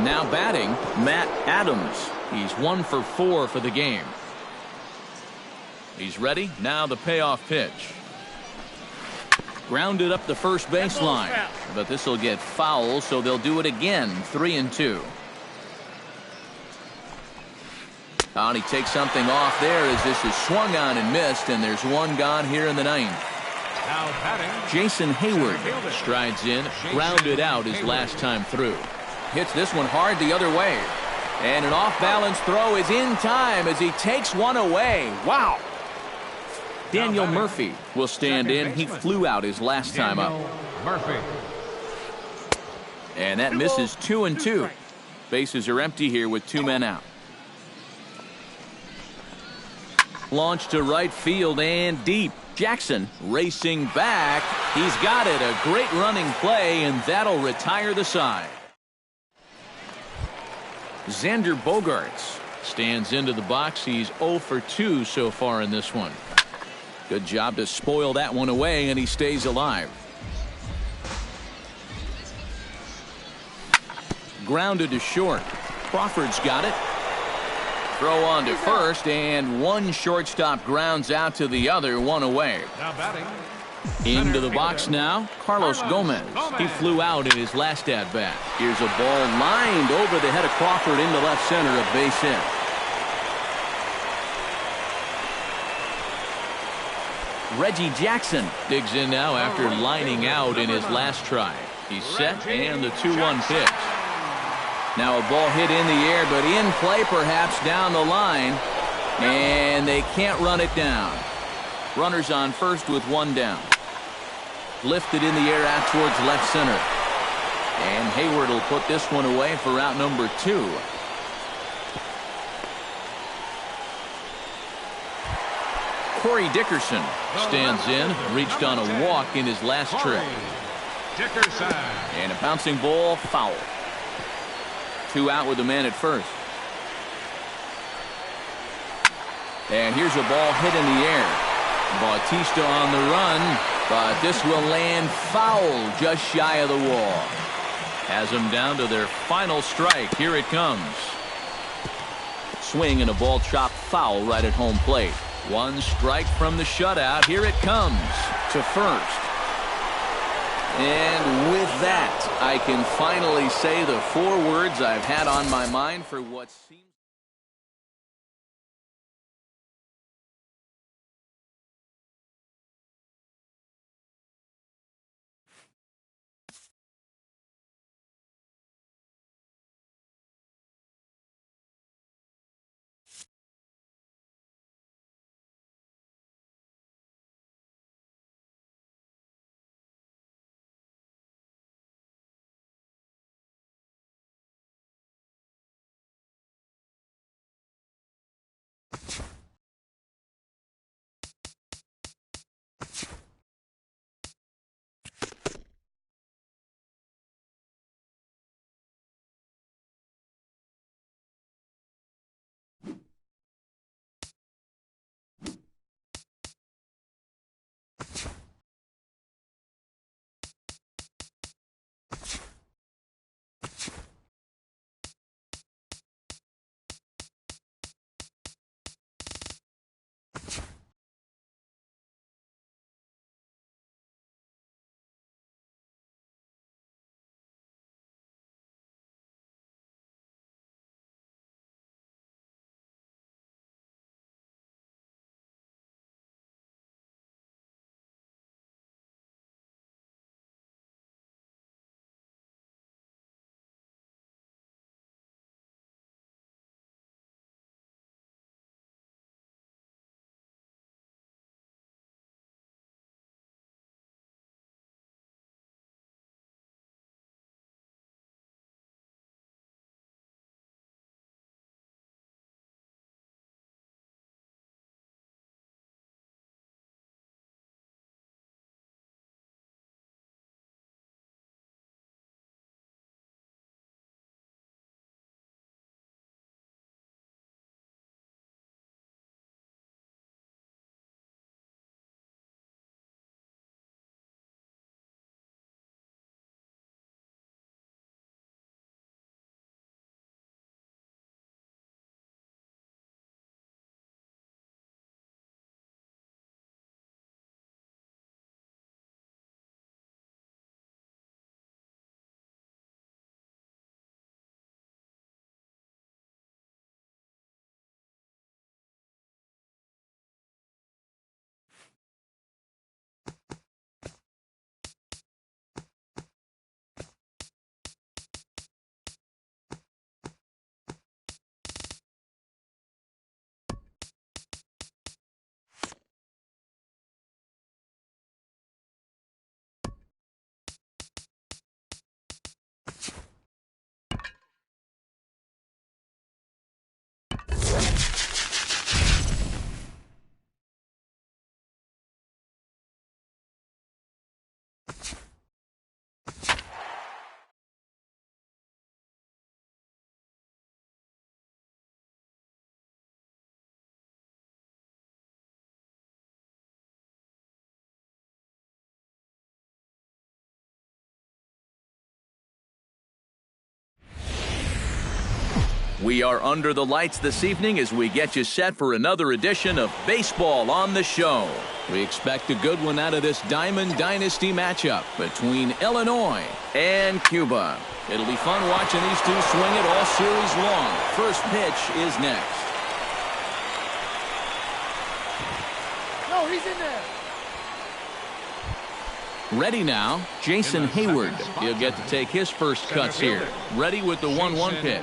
Now batting, Matt Adams. He's 1 for 4 for the game. He's ready. Now the payoff pitch. Grounded up the first baseline, but this will get foul, so they'll do it again. 3-2. And he takes something off there as this is swung on and missed, and there's 1 gone here in the 9th. Now batting, Jason Hayward strides in, grounded out his last time through. Hits this one hard the other way, and an off-balance throw is in time as he takes 1 away. Wow. Daniel Murphy will stand in. He flew out his last time up. Murphy. And that misses 2-2. Bases are empty here with 2 men out. Launched to right field and deep. Jackson racing back. He's got it. A great running play, and that'll retire the side. Xander Bogaerts stands into the box. He's 0 for 2 so far in this one. Good job to spoil that one away, and he stays alive. Grounded to short. Crawford's got it. Throw on to first, and 1 shortstop grounds out to the other, 1 away. Now batting, Into the box now, Carlos Gomez. He flew out in his last at-bat. Here's a ball lined over the head of Crawford into left center, a base hit. Reggie Jackson digs in now after lining out in his last try. He's set, and the 2-1 pitch. Now a ball hit in the air, but in play perhaps down the line, and they can't run it down. Runners on first with 1 down. Lifted in the air out towards left center. And Hayward will put this one away for out number 2. Corey Dickerson stands in, reached on a walk in his last trip. Dickerson. And a bouncing ball, foul. 2 out with the man at first. And here's a ball hit in the air. Bautista on the run, but this will land foul just shy of the wall. Has them down to their final strike. Here it comes. Swing and a ball chopped foul right at home plate. One strike from the shutout. Here it comes to first. And with that, I can finally say the 4 words I've had on my mind for what seems... We are under the lights this evening as we get you set for another edition of Baseball on the Show. We expect a good one out of this Diamond Dynasty matchup between Illinois and Cuba. It'll be fun watching these two swing it all series long. First pitch is next. No, he's in there. Ready now, Jason Hayward. He'll get to take his first cuts here. Ready with the 1-1 pitch.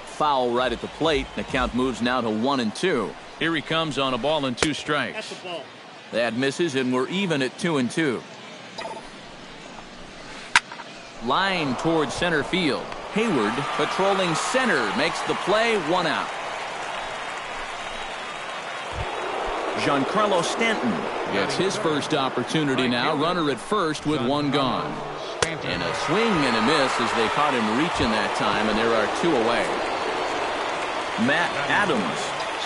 Foul right at the plate. The count moves now to 1-2. Here he comes on a ball and 2 strikes. That's the ball. That misses, and we're even at 2-2. Line towards center field. Hayward patrolling center makes the play. 1 out. Giancarlo Stanton gets his first opportunity now. Runner at first with 1 gone. And a swing and a miss as they caught him reaching that time, and there are 2 away. Matt Adams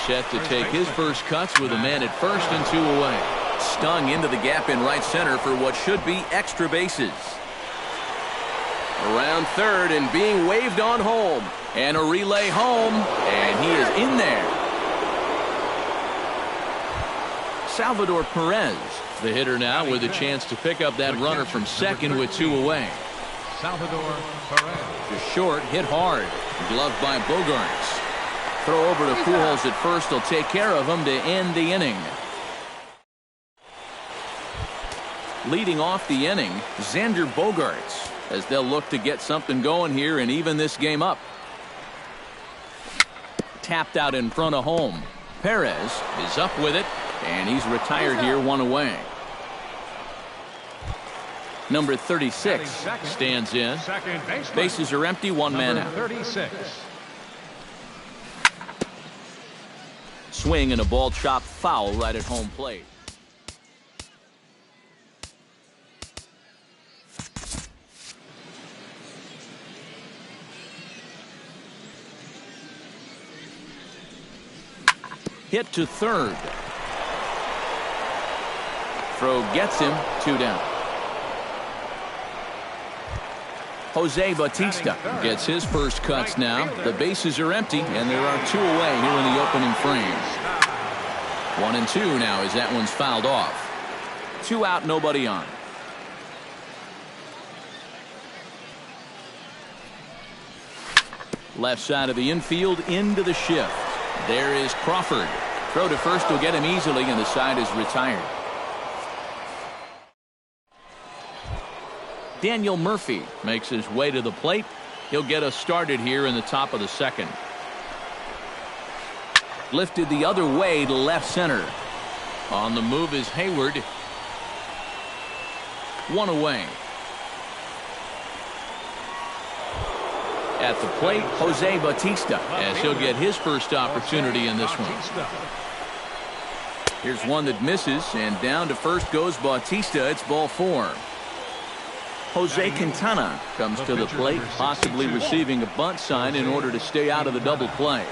set to take his first cuts with a man at first and 2 away. Stung into the gap in right center for what should be extra bases. Around third and being waved on home. And a relay home. And he is in there. Salvador Perez, the hitter now with a chance to pick up that runner from second with 2 away. Salvador Perez. Just short, hit hard. Gloved by Bogaerts. Throw over to Pujols at first will take care of him to end the inning. Leading off the inning, Xander Bogaerts, as they'll look to get something going here and even this game up. Tapped out in front of home. Perez is up with it, and he's retired here 1 away. Number 36 stands in. Bases are empty, 1 man out. 36. Swing and a ball chopped foul right at home plate. Hit to third. Throw gets him, 2 down. Jose Bautista gets his first cuts now. The bases are empty, and there are 2 away here in the opening frame. 1 and 2 now as that one's fouled off. 2 out, nobody on. Left side of the infield into the shift. There is Crawford. Throw to first will get him easily, and the side is retired. Daniel Murphy makes his way to the plate. He'll get us started here in the top of the second. Lifted the other way to left center. On the move is Hayward. 1 away. At the plate, Jose Bautista, as he'll get his first opportunity in this one. Here's one that misses, and down to first goes Bautista. It's ball 4. Jose Quintana comes to the plate, possibly receiving a bunt sign in order to stay out of the double play.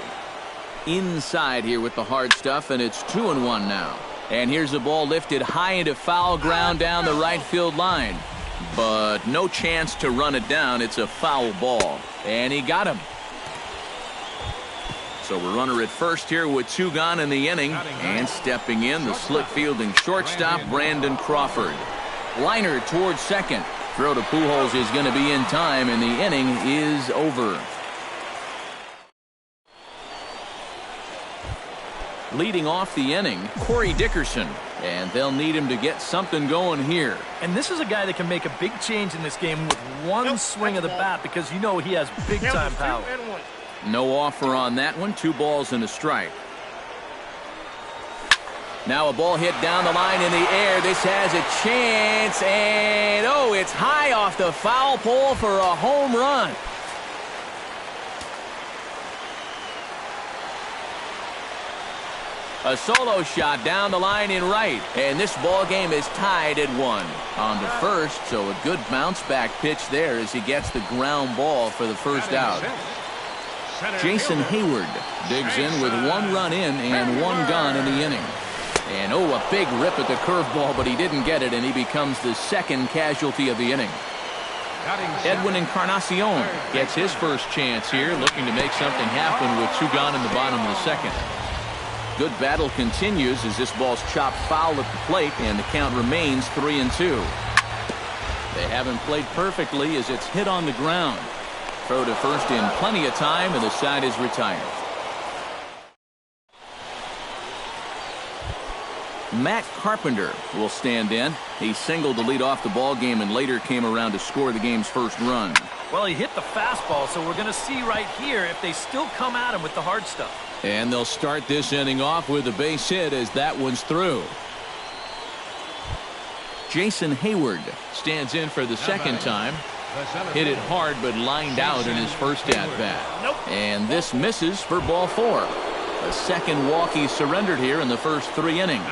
Inside here with the hard stuff, and it's 2-1 now. And here's a ball lifted high into foul ground down the right field line. But no chance to run it down. It's a foul ball. And he got him. So we're runner at first here with 2 gone in the inning. And stepping in, the slick fielding shortstop, Brandon Crawford. Liner towards second. Throw to Pujols is going to be in time, and the inning is over. Leading off the inning, Corey Dickerson. And they'll need him to get something going here. And this is a guy that can make a big change in this game with one swing of the bat, because you know he has big-time power. No offer on that one. 2 balls and a strike. Now a ball hit down the line in the air. This has a chance, and oh, it's high off the foul pole for a home run. A solo shot down the line in right, and this ball game is tied at 1. On to first, so a good bounce back pitch there as he gets the ground ball for the first out. Jason Hayward digs in with 1 run in and 1 gone in the inning. And oh, a big rip at the curveball, but he didn't get it, and he becomes the second casualty of the inning. Edwin Encarnacion gets his first chance here, looking to make something happen with 2 gone in the bottom of the second. Good battle continues as this ball's chopped foul at the plate, and the count remains 3-2. They haven't played perfectly as it's hit on the ground. Throw to first in plenty of time, and the side is retired. Matt Carpenter will stand in. He singled to lead off the ball game and later came around to score the game's first run. Well, he hit the fastball, so we're going to see right here if they still come at him with the hard stuff. And they'll start this inning off with a base hit as that one's through. Jason Hayward stands in for the second time. Hit it hard but lined out in his first at-bat. And this misses for ball 4. A second walk he surrendered here in the first 3 innings.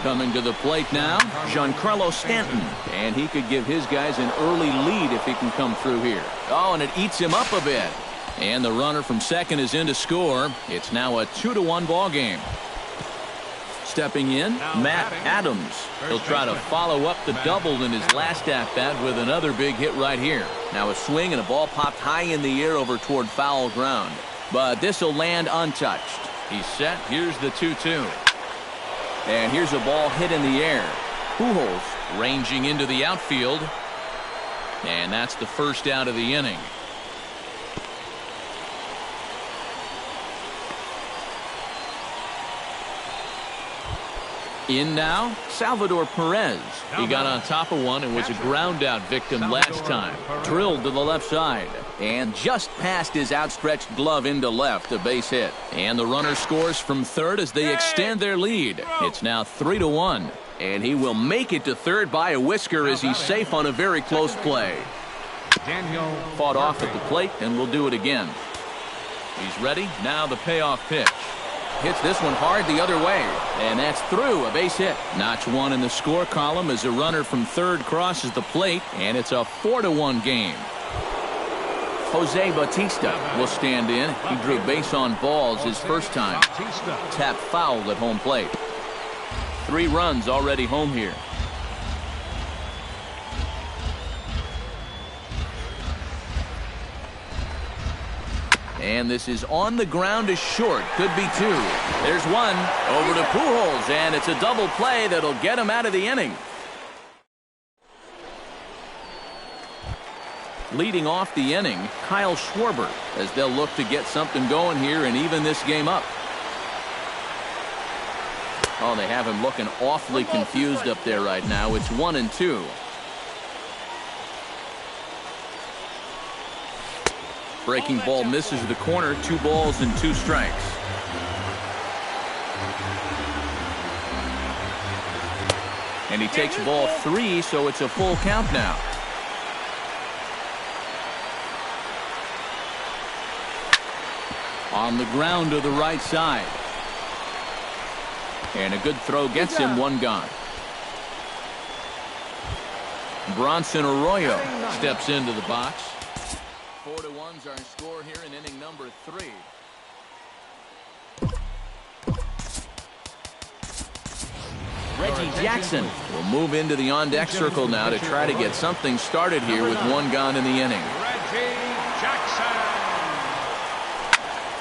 Coming to the plate now, Giancarlo Stanton. And he could give his guys an early lead if he can come through here. Oh, and it eats him up a bit. And the runner from second is in to score. It's now a 2-1 ball game. Stepping in, Matt Adams. He'll try to follow up the double in his last at-bat with another big hit right here. Now a swing and a ball popped high in the air over toward foul ground. But this will land untouched. He's set. Here's the 2-2. And here's a ball hit in the air. Pujols ranging into the outfield. And that's the first out of the inning. In now, Salvador Perez. He got on top of one and was a ground out victim last time. Drilled to the left side and just past his outstretched glove into left, a base hit. And the runner scores from third as they extend their lead. It's now 3-1. And he will make it to third by a whisker as he's safe on a very close play. Fought off at the plate and will do it again. He's ready. Now the payoff pitch. Hits this one hard the other way, and that's through, a base hit. Notch one in the score column as a runner from third crosses the plate, and it's a 4-1 game. Jose Bautista will stand in. He drew base on balls his first time. Tap foul at home plate. 3 runs already home here. And this is on the ground is short. Could be 2. There's one. Over to Pujols, and it's a double play that'll get him out of the inning. Leading off the inning, Kyle Schwarber, as they'll look to get something going here and even this game up. Oh, they have him looking awfully confused up there right now. It's 1-2. Breaking ball misses the corner. 2 balls and 2 strikes. And he takes ball 3, so it's a full count now. On the ground to the right side. And a good throw gets him 1 gone. Bronson Arroyo steps into the box. 4-1's our score here in inning number 3. Reggie Jackson will move into the on-deck circle now to try to get something started here with 1 gone in the inning. Reggie Jackson.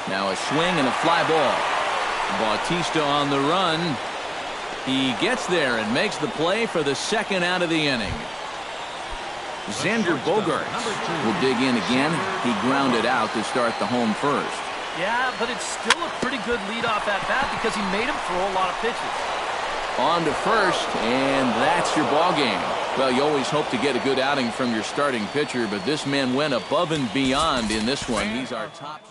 Now a swing and a fly ball. Bautista on the run. He gets there and makes the play for the 2nd out of the inning. Xander Bogaerts will dig in again. He grounded out to start the home first. Yeah, but it's still a pretty good leadoff at bat because he made him throw a lot of pitches. On to first, and that's your ball game. Well, you always hope to get a good outing from your starting pitcher, but this man went above and beyond in this one. He's our top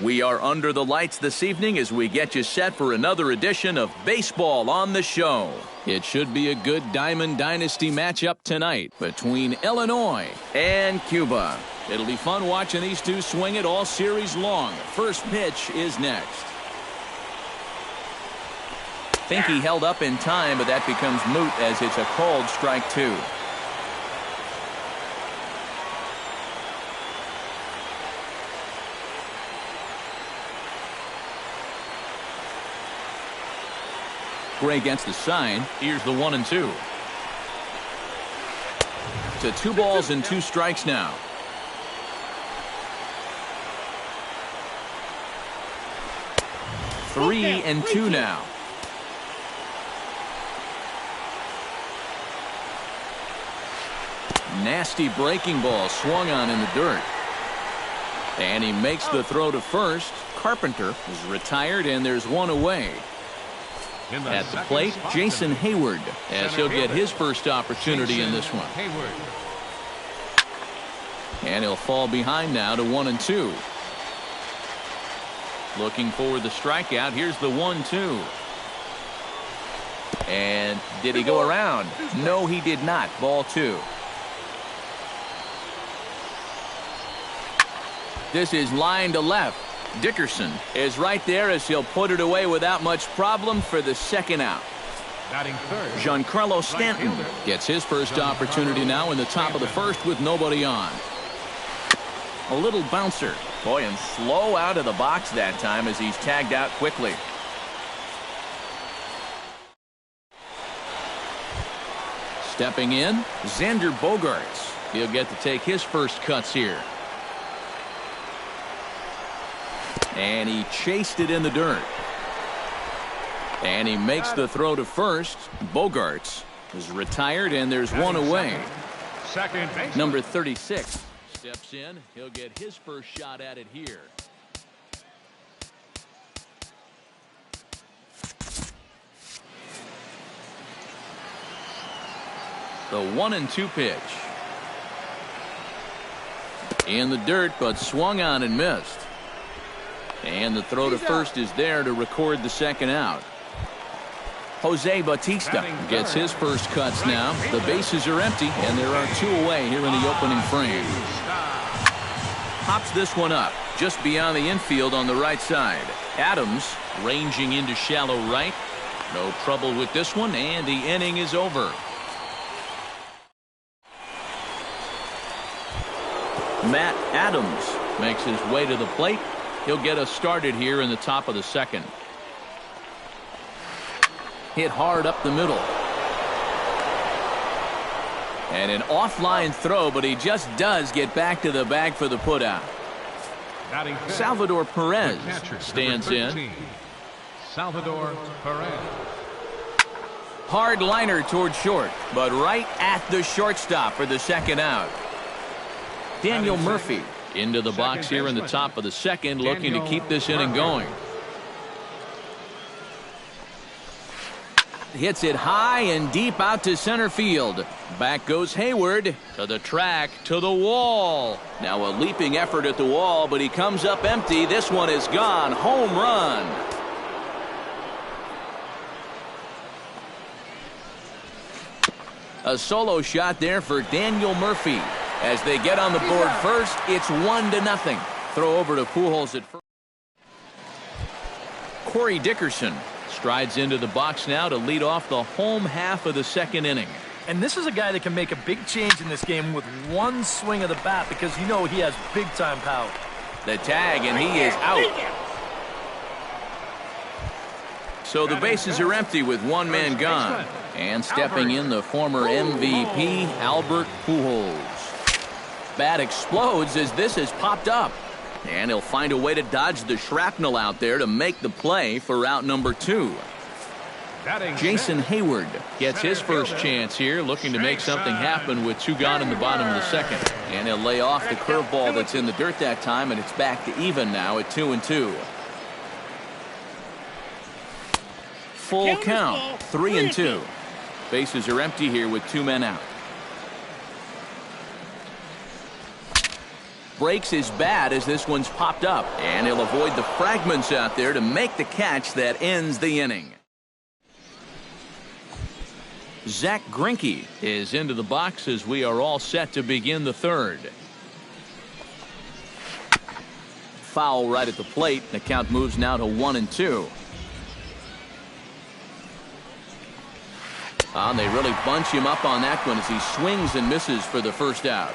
We are under the lights this evening as we get you set for another edition of Baseball on the Show. It should be a good Diamond Dynasty matchup tonight between Illinois and Cuba. It'll be fun watching these two swing it all series long. First pitch is next. Think he held up in time, but that becomes moot as it's a called strike two. Gray against the sign. Here's the 1-2. To 2 balls and 2 strikes now. Three and two now. Nasty breaking ball swung on in the dirt. And he makes the throw to first. Carpenter is retired and there's one away. At the plate, Jason Hayward, as he'll get his first opportunity in this one. And he'll fall behind now to 1-2. Looking for the strikeout. Here's the 1-2. And did he go around? No, he did not. Ball 2. This is line to left. Dickerson is right there as he'll put it away without much problem for the second out. Giancarlo Stanton gets his first opportunity now in the top of the first with nobody on. A little bouncer. Boy, and slow out of the box that time as he's tagged out quickly. Stepping in, Xander Bogaerts. He'll get to take his first cuts here. And he chased it in the dirt. And he makes the throw to first. Bogaerts is retired and there's one away. Number 36 steps in. He'll get his first shot at it here. The 1-2 pitch. In the dirt, but swung on and missed. And the throw to first is there to record the second out. Jose Bautista gets his first cuts now. The bases are empty, and there are 2 away here in the opening frame. Pops this one up just beyond the infield on the right side. Adams ranging into shallow right. No trouble with this one, and the inning is over. Matt Adams makes his way to the plate. He'll get us started here in the top of the second. Hit hard up the middle. And an offline throw, but he just does get back to the bag for the putout. Salvador Perez stands in. Salvador Perez. Hard liner toward short, but right at the shortstop for the second out. Daniel Murphy into the box here in the top of the second, looking to keep this inning going. Hits it high and deep out to center field. Back goes Hayward to the track, to the wall. Now a leaping effort at the wall, but he comes up empty. This one is gone. Home run. A solo shot there for Daniel Murphy. As they get on the board first, it's 1-0. Throw over to Pujols at first. Corey Dickerson strides into the box now to lead off the home half of the second inning. And this is a guy that can make a big change in this game with one swing of the bat because you know he has big-time power. The tag, and he is out. So the bases are empty with one man gone. And stepping in, the former MVP, Albert Pujols. Bat explodes as this has popped up. And he'll find a way to dodge the shrapnel out there to make the play for out number 2. Jason Hayward gets his first chance here, looking to make something happen with 2 gone in the bottom of the second. And he'll lay off the curveball that's in the dirt that time, and it's back to even now at 2-2. Full count, 3-2. Bases are empty here with 2 men out. breaks his bat as this one's popped up. And he'll avoid the fragments out there to make the catch that ends the inning. Zach Greinke is into the box as we are all set to begin the third. Foul right at the plate. The count moves now to 1-2. And they really bunch him up on that one as he swings and misses for the first out.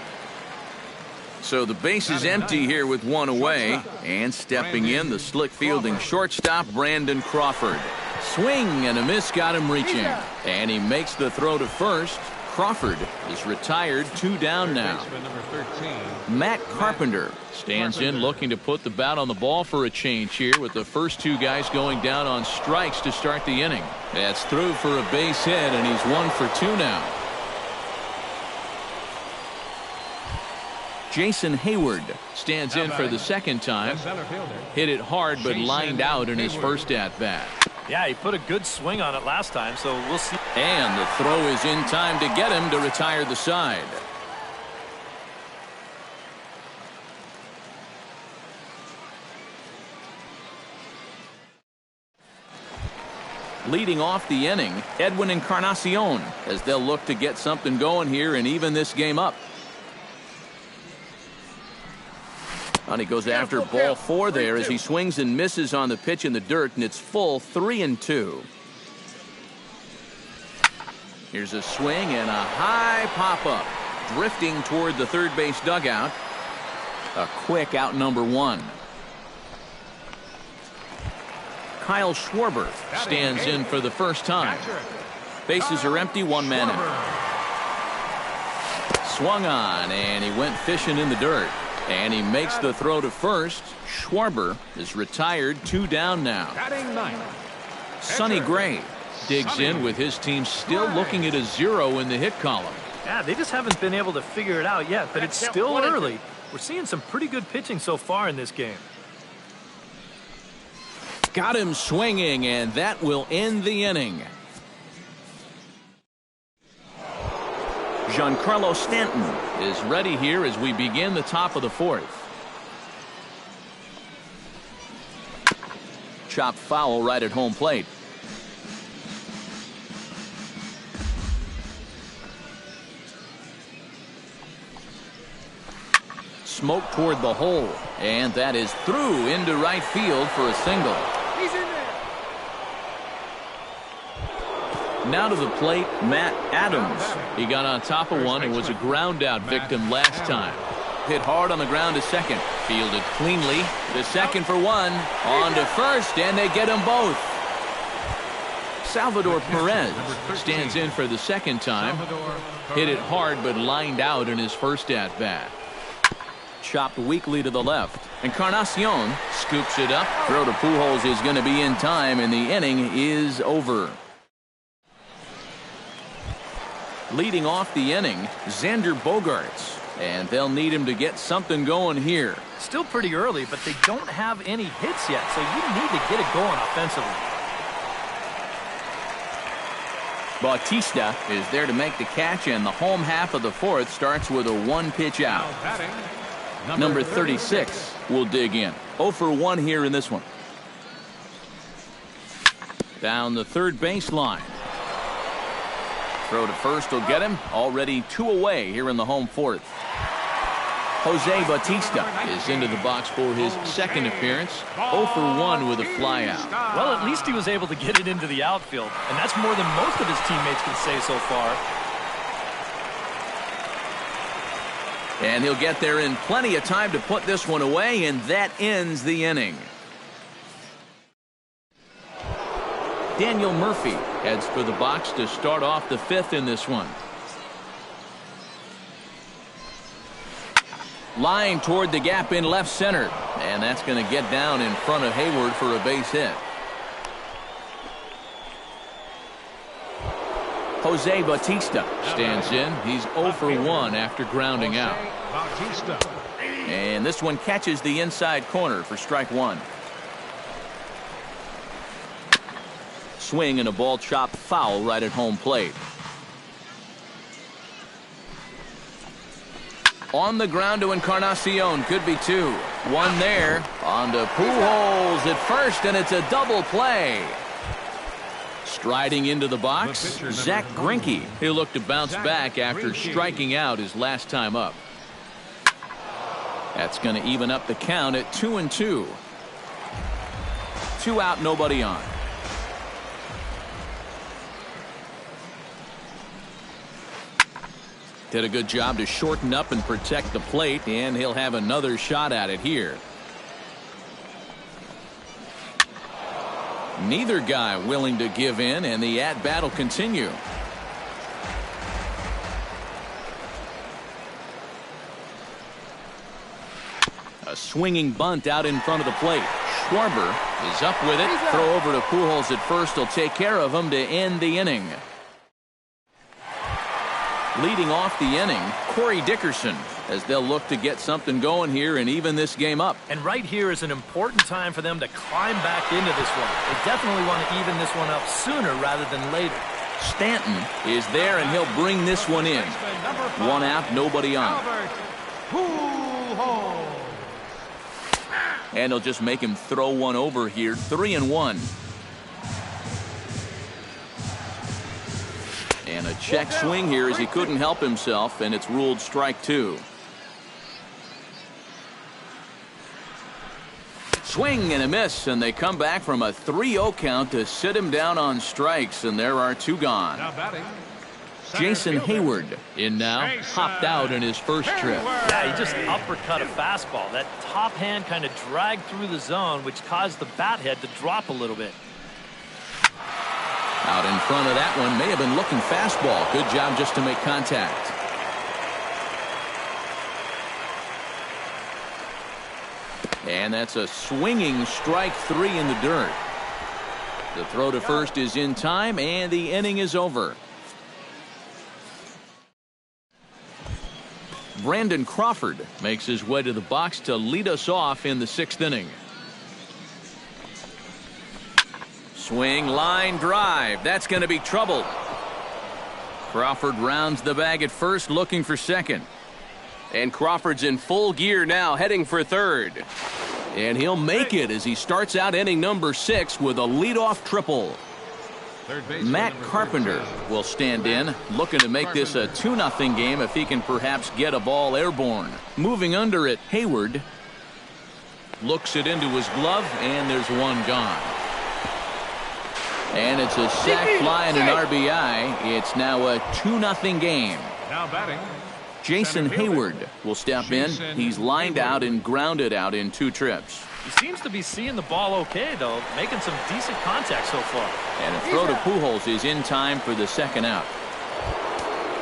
So the base is empty here with one away. And stepping in, the slick fielding shortstop, Brandon Crawford. Swing and a miss got him reaching. And he makes the throw to first. Crawford is retired, 2 down now. Matt Carpenter stands in looking to put the bat on the ball for a change here with the first 2 guys going down on strikes to start the inning. That's through for a base hit and he's 1 for 2 now. Jason Hayward stands in for the second time. Hit it hard but lined out in his first at bat. Yeah, he put a good swing on it last time, so we'll see. And the throw is in time to get him to retire the side. Leading off the inning, Edwin Encarnacion, as they'll look to get something going here and even this game up. And he goes after ball 4 there as he swings and misses on the pitch in the dirt, and it's full 3-2. Here's a swing and a high pop-up, drifting toward the third base dugout. A quick out number 1. Kyle Schwarber stands in for the first time. Bases are empty, 1 man in. Swung on, and he went fishing in the dirt. And he makes the throw to first. Schwarber is retired, 2 down now. Sonny Gray digs in with his team still looking at a 0 in the hit column. Yeah, they just haven't been able to figure it out yet, but it's still early. We're seeing some pretty good pitching so far in this game. Got him swinging, and that will end the inning. Giancarlo Stanton is ready here as we begin the top of the 4th. Chopped foul right at home plate. Smoke toward the hole, and that is through into right field for a single. He's in there. Now to the plate, Matt Adams. He got on top of one and was a ground out victim last time. Hit hard on the ground to second. Fielded cleanly to second for 1. On to first, and they get them both. Salvador Perez stands in for the second time. Hit it hard but lined out in his first at bat. Chopped weakly to the left. Encarnacion scoops it up. Throw to Pujols is going to be in time, and the inning is over. Leading off the inning, Xander Bogaerts, and they'll need him to get something going here. Still pretty early, but they don't have any hits yet, so you need to get it going offensively. Bautista is there to make the catch, and the home half of the 4th starts with a 1-pitch out. Number 36 will dig in. 0 for 1 here in this one. Down the third baseline. Throw to first will get him. Already 2 away here in the home 4th. Jose Bautista is into the box for his second appearance. 0 for 1 with a flyout. Well, at least he was able to get it into the outfield, and that's more than most of his teammates can say so far. And he'll get there in plenty of time to put this one away, and that ends the inning. Daniel Murphy heads for the box to start off the 5th in this one. Line toward the gap in left center, and that's going to get down in front of Hayward for a base hit. Jose Bautista stands in. He's 0 for 1 after grounding out. And this one catches the inside corner for strike 1. Swing and a ball chopped foul right at home plate. On the ground to Encarnacion. Could be two. One there. On to Pujols at first, and it's a double play. Striding into the box, Zach Greinke. He'll look to bounce back after striking out his last time up. That's going to even up the count at 2-2. 2 out, nobody on. Did a good job to shorten up and protect the plate, and he'll have another shot at it here. Neither guy willing to give in, and the at-bat will continue. A swinging bunt out in front of the plate. Schwarber is up with it. Throw over to Pujols at first. Will take care of him to end the inning. Leading off the inning, Corey Dickerson, as they'll look to get something going here and even this game up. And right here is an important time for them to climb back into this one. They definitely want to even this one up sooner rather than later. Stanton is there, and he'll bring this one in. 1 out, nobody on. And he'll just make him throw one over here. 3-1. And a check swing here as he couldn't help himself, and it's ruled strike 2. Swing and a miss, and they come back from a 3-0 count to sit him down on strikes, and there are 2 gone. Jason Hayward in now, hopped out in his first trip. Yeah, he just uppercut a fastball. That top hand kind of dragged through the zone, which caused the bat head to drop a little bit. Out in front of that one, may have been looking fastball. Good job just to make contact. And that's a swinging strike 3 in the dirt. The throw to first is in time, and the inning is over. Brandon Crawford makes his way to the box to lead us off in the 6th inning. Swing, line drive. That's going to be trouble. Crawford rounds the bag at first, looking for second. And Crawford's in full gear now, heading for third. And he'll make it as he starts out inning number 6 with a leadoff triple. Matt Carpenter will stand in, looking to make this a 2-0 game if he can perhaps get a ball airborne. Moving under it, Hayward looks it into his glove, and there's one gone. And it's a sac fly and an RBI. It's now a 2-0 game. Now batting, Jason Hayward will step in. He's lined out and grounded out in 2 trips. He seems to be seeing the ball okay, though, making some decent contact so far. And a throw to Pujols is in time for the 2nd out.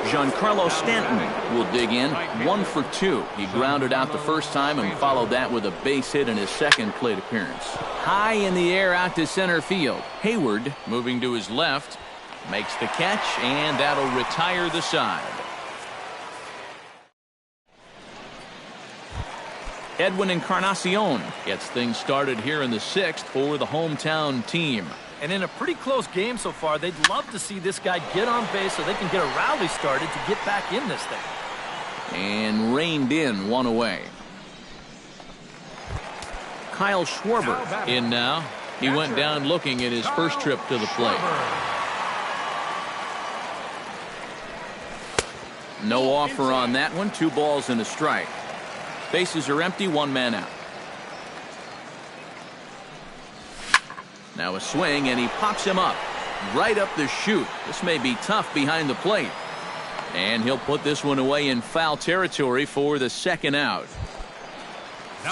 Giancarlo Stanton will dig in, 1 for 2. He grounded out the first time and followed that with a base hit in his 2nd plate appearance. High in the air out to center field. Hayward moving to his left, makes the catch, and that'll retire the side. Edwin Encarnacion gets things started here in the 6th for the hometown team. And in a pretty close game so far, they'd love to see this guy get on base so they can get a rally started to get back in this thing. And reined in, 1 away. Kyle Schwarber in now. He went down looking at his first trip to the plate. No offer on that one. 2 balls and a strike. Bases are empty, 1 man out. Now a swing, and he pops him up. Right up the chute. This may be tough behind the plate. And he'll put this one away in foul territory for the 2nd out.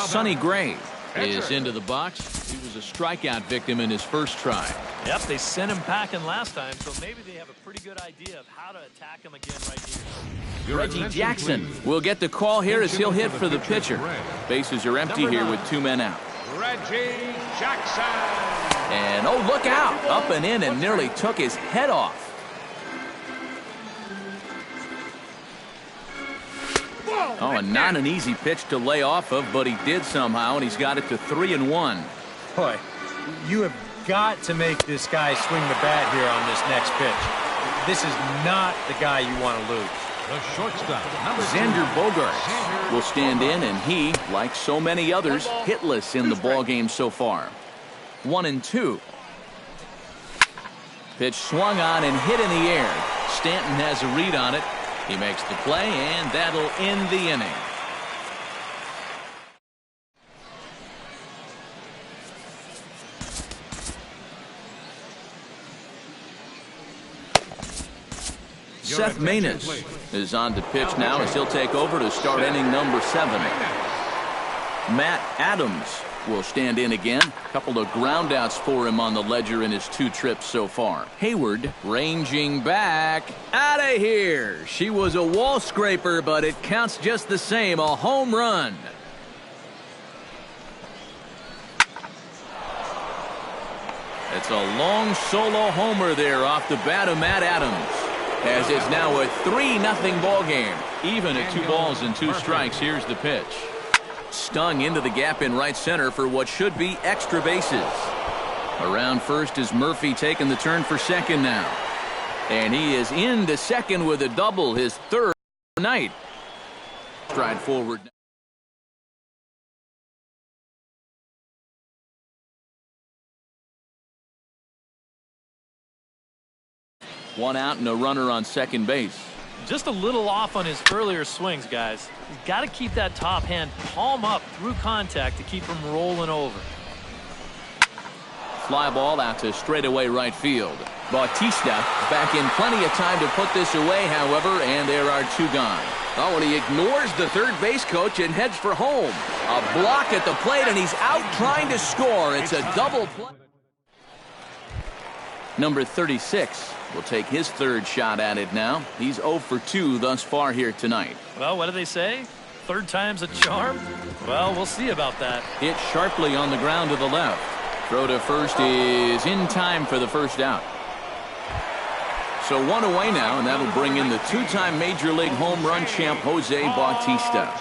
Sonny Gray is into the box. He was a strikeout victim in his first try. Yep, they sent him packing last time, so maybe they have a pretty good idea of how to attack him again right here. Reggie Jackson will get the call here as he'll hit for the pitcher. Bases are empty here with 2 men out. Reggie Jackson. And oh, look out. Up and in and nearly took his head off. Oh, and not an easy pitch to lay off of, but he did somehow, and he's got it to 3-1. Boy, you have got to make this guy swing the bat here on this next pitch. This is not the guy you want to lose. The shortstop, number Xander 2. Bogaerts will stand in, and he, like so many others, hitless in the ballgame so far. 1-2. Pitch swung on and hit in the air. Stanton has a read on it. He makes the play, and that'll end the inning. Seth Maness is on to pitch now as he'll take over to start inning number 7. Matt Adams will stand in again. A couple of groundouts for him on the ledger in his 2 trips so far. Hayward ranging back. Out of here. She was a wall scraper, but it counts just the same. A home run. It's a long solo homer there off the bat of Matt Adams. As it's now a 3-0 ball game. Even at 2 balls and 2 strikes. Here's the pitch. Stung into the gap in right center for what should be extra bases. Around first is Murphy taking the turn for second now. And he is into second with a double, his 3rd night. Stride forward. One out and a runner on second base. Just a little off on his earlier swings, guys. He's got to keep that top hand palm up through contact to keep him rolling over. Fly ball out to straightaway right field. Bautista back in plenty of time to put this away, however, and there are 2 gone. Oh, and he ignores the third base coach and heads for home. A block at the plate, and he's out trying to score. It's a double play. Number 36 will take his 3rd shot at it now. He's 0 for 2 thus far here tonight. Well, what do they say? 3rd time's a charm? Well, we'll see about that. Hit sharply on the ground to the left. Throw to first is in time for the first out. So 1 away now, and that'll bring in the 2-time Major League home run champ Jose Bautista.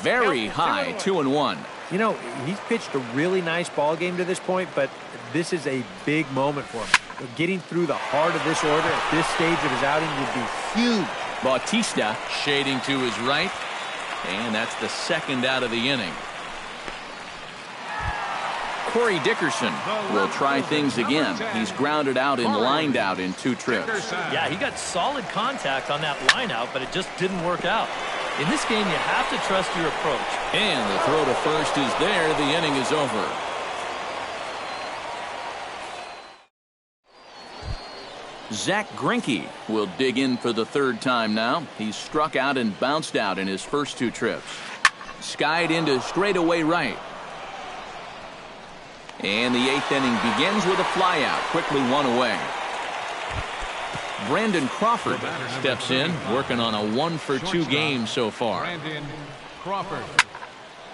Very high, 2-1. You know, he's pitched a really nice ball game to this point, but this is a big moment for him. Getting through the heart of this order at this stage of his outing would be huge. Bautista shading to his right, and that's the 2nd out of the inning. Corey Dickerson will try things again. He's grounded out and lined out in 2 trips. Yeah, he got solid contact on that line out, but it just didn't work out. In this game, you have to trust your approach. And the throw to first is there. The inning is over. Zach Greinke will dig in for the 3rd time now. He's struck out and bounced out in his first 2 trips. Skied into straightaway right. And the 8th inning begins with a flyout. Quickly 1 away. Brandon Crawford steps in, working on a 1 for 2 game so far. Brandon Crawford.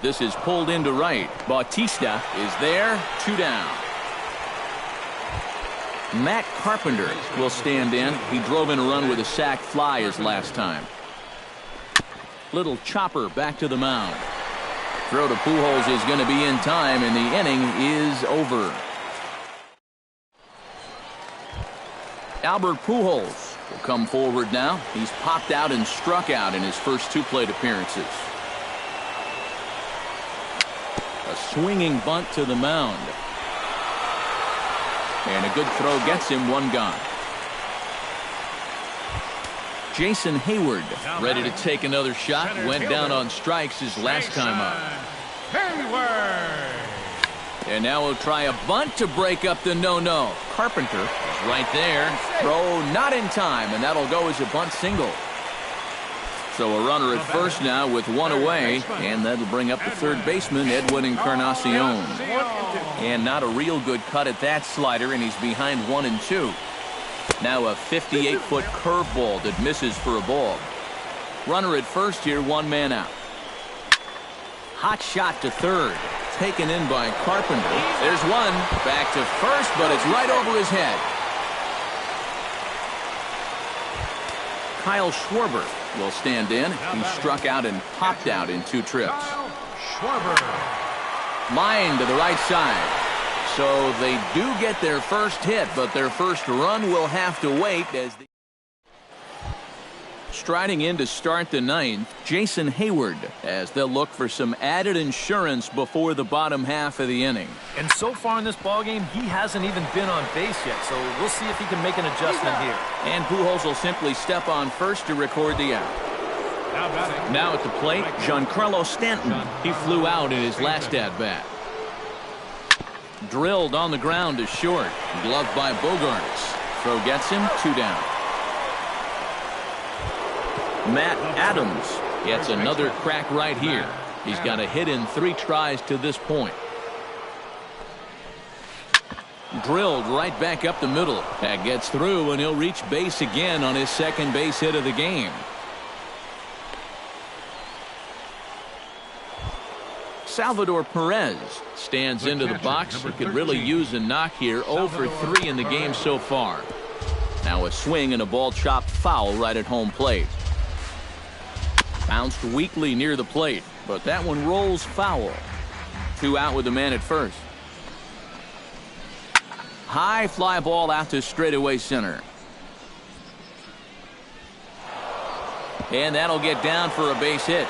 This is pulled into right. Bautista is there. 2 down. Matt Carpenter will stand in. He drove in a run with a sac fly his last time. Little chopper back to the mound. Throw to Pujols is going to be in time, and the inning is over. Albert Pujols will come forward now. He's popped out and struck out in his first 2 plate appearances. A swinging bunt to the mound. And a good throw gets him 1 gone. Jason Hayward ready to take another shot. Went down on strikes his last time up. Hayward. And now we'll try a bunt to break up the no-no. Carpenter is right there. Throw not in time, and that'll go as a bunt single. So a runner at first now with 1 away, and that'll bring up the 3rd baseman, Edwin Encarnacion. And not a real good cut at that slider, and he's behind 1-2. Now a 58-foot curveball that misses for a ball. Runner at first here, 1 man out. Hot shot to 3rd. Taken in by Carpenter. There's 1. Back to first, but it's right over his head. Kyle Schwarber will stand in. He struck out and popped out in 2 trips. Line to the right side. So they do get their first hit, but their first run will have to wait as Striding in to start the ninth, Jason Hayward, as they'll look for some added insurance before the bottom half of the inning. And so far in this ballgame, he hasn't even been on base yet, so we'll see if he can make an adjustment here. And Pujols will simply step on first to record the out. Now at the plate, Giancarlo Stanton. He flew out in his last at-bat. Drilled on the ground to short. Gloved by Bogarts. Throw gets him, 2 down. Matt Adams gets another crack right here. He's got a hit in 3 tries to this point. Drilled right back up the middle. That gets through, and he'll reach base again on his second base hit of the game. Salvador Perez stands into the box. He could really use a knock here. 0 for 3 in the game so far. Now a swing and a ball chopped foul right at home plate. Bounced weakly near the plate, but that one rolls foul. 2 out with the man at first. High fly ball out to straightaway center. And that'll get down for a base hit.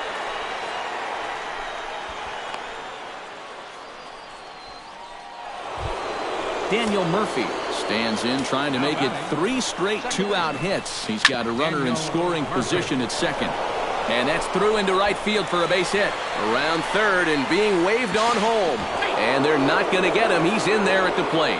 Daniel Murphy stands in, trying to make it 3 straight 2-out hits. He's got a runner in scoring position at second. And that's through into right field for a base hit. Around third and being waved on home. And they're not going to get him. He's in there at the plate.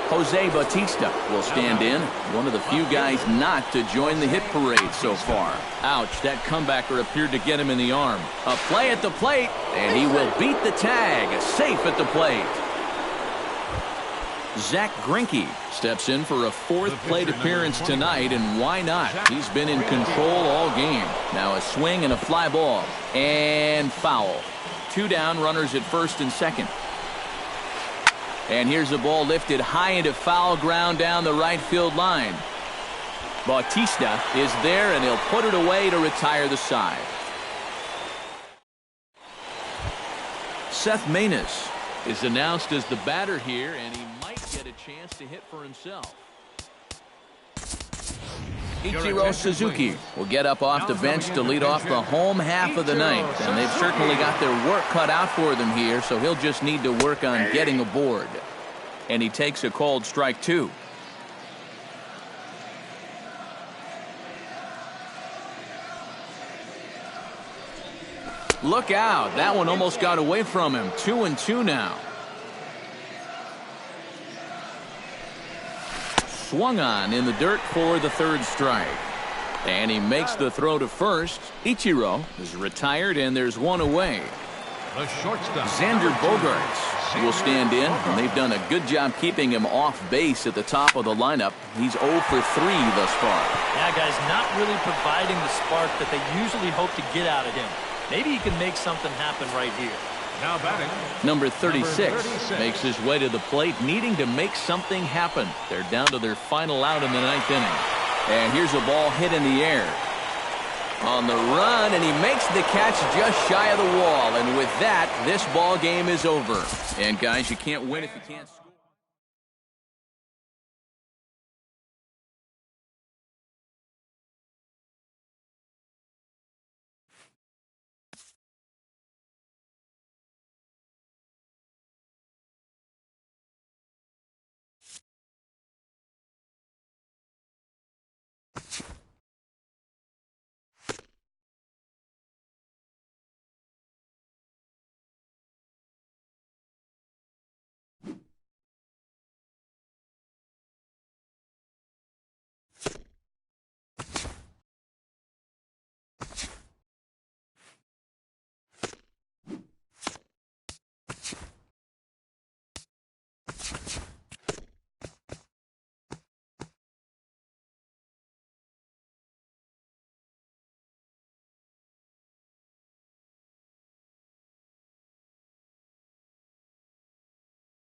Jose Bautista will stand in. One of the few guys not to join the hit parade so far. Ouch, that comebacker appeared to get him in the arm. A play at the plate, and he will beat the tag. Safe at the plate. Zach Greinke steps in for a 4th plate appearance tonight, and why not? He's been in control all game. Now a swing and a fly ball. And foul. 2 down, runners at first and second. And here's the ball lifted high into foul ground down the right field line. Bautista is there, and he'll put it away to retire the side. Seth Maness is announced as the batter here, and he might get a chance to hit for himself. Ichiro Suzuki will get up off the bench to lead off the home half of the ninth, and they've certainly got their work cut out for them here, so he'll just need to work on getting aboard. And he takes a called strike 2. Look out, that one almost got away from him. 2-2 now. Swung on in the dirt for the 3rd strike. And he makes the throw to first. Ichiro is retired, and there's one away. The shortstop, Xander Bogarts will stand in, and they've done a good job keeping him off base at the top of the lineup. He's 0 for 3 thus far. Yeah, guys, not really providing the spark that they usually hope to get out of him. Maybe he can make something happen right here. now batting. Number 36 makes his way to the plate, needing to make something happen. They're down to their final out in the 9th inning. And here's a ball hit in the air. On the run, and he makes the catch just shy of the wall. And with that, this ball game is over. And guys, you can't win if you can't.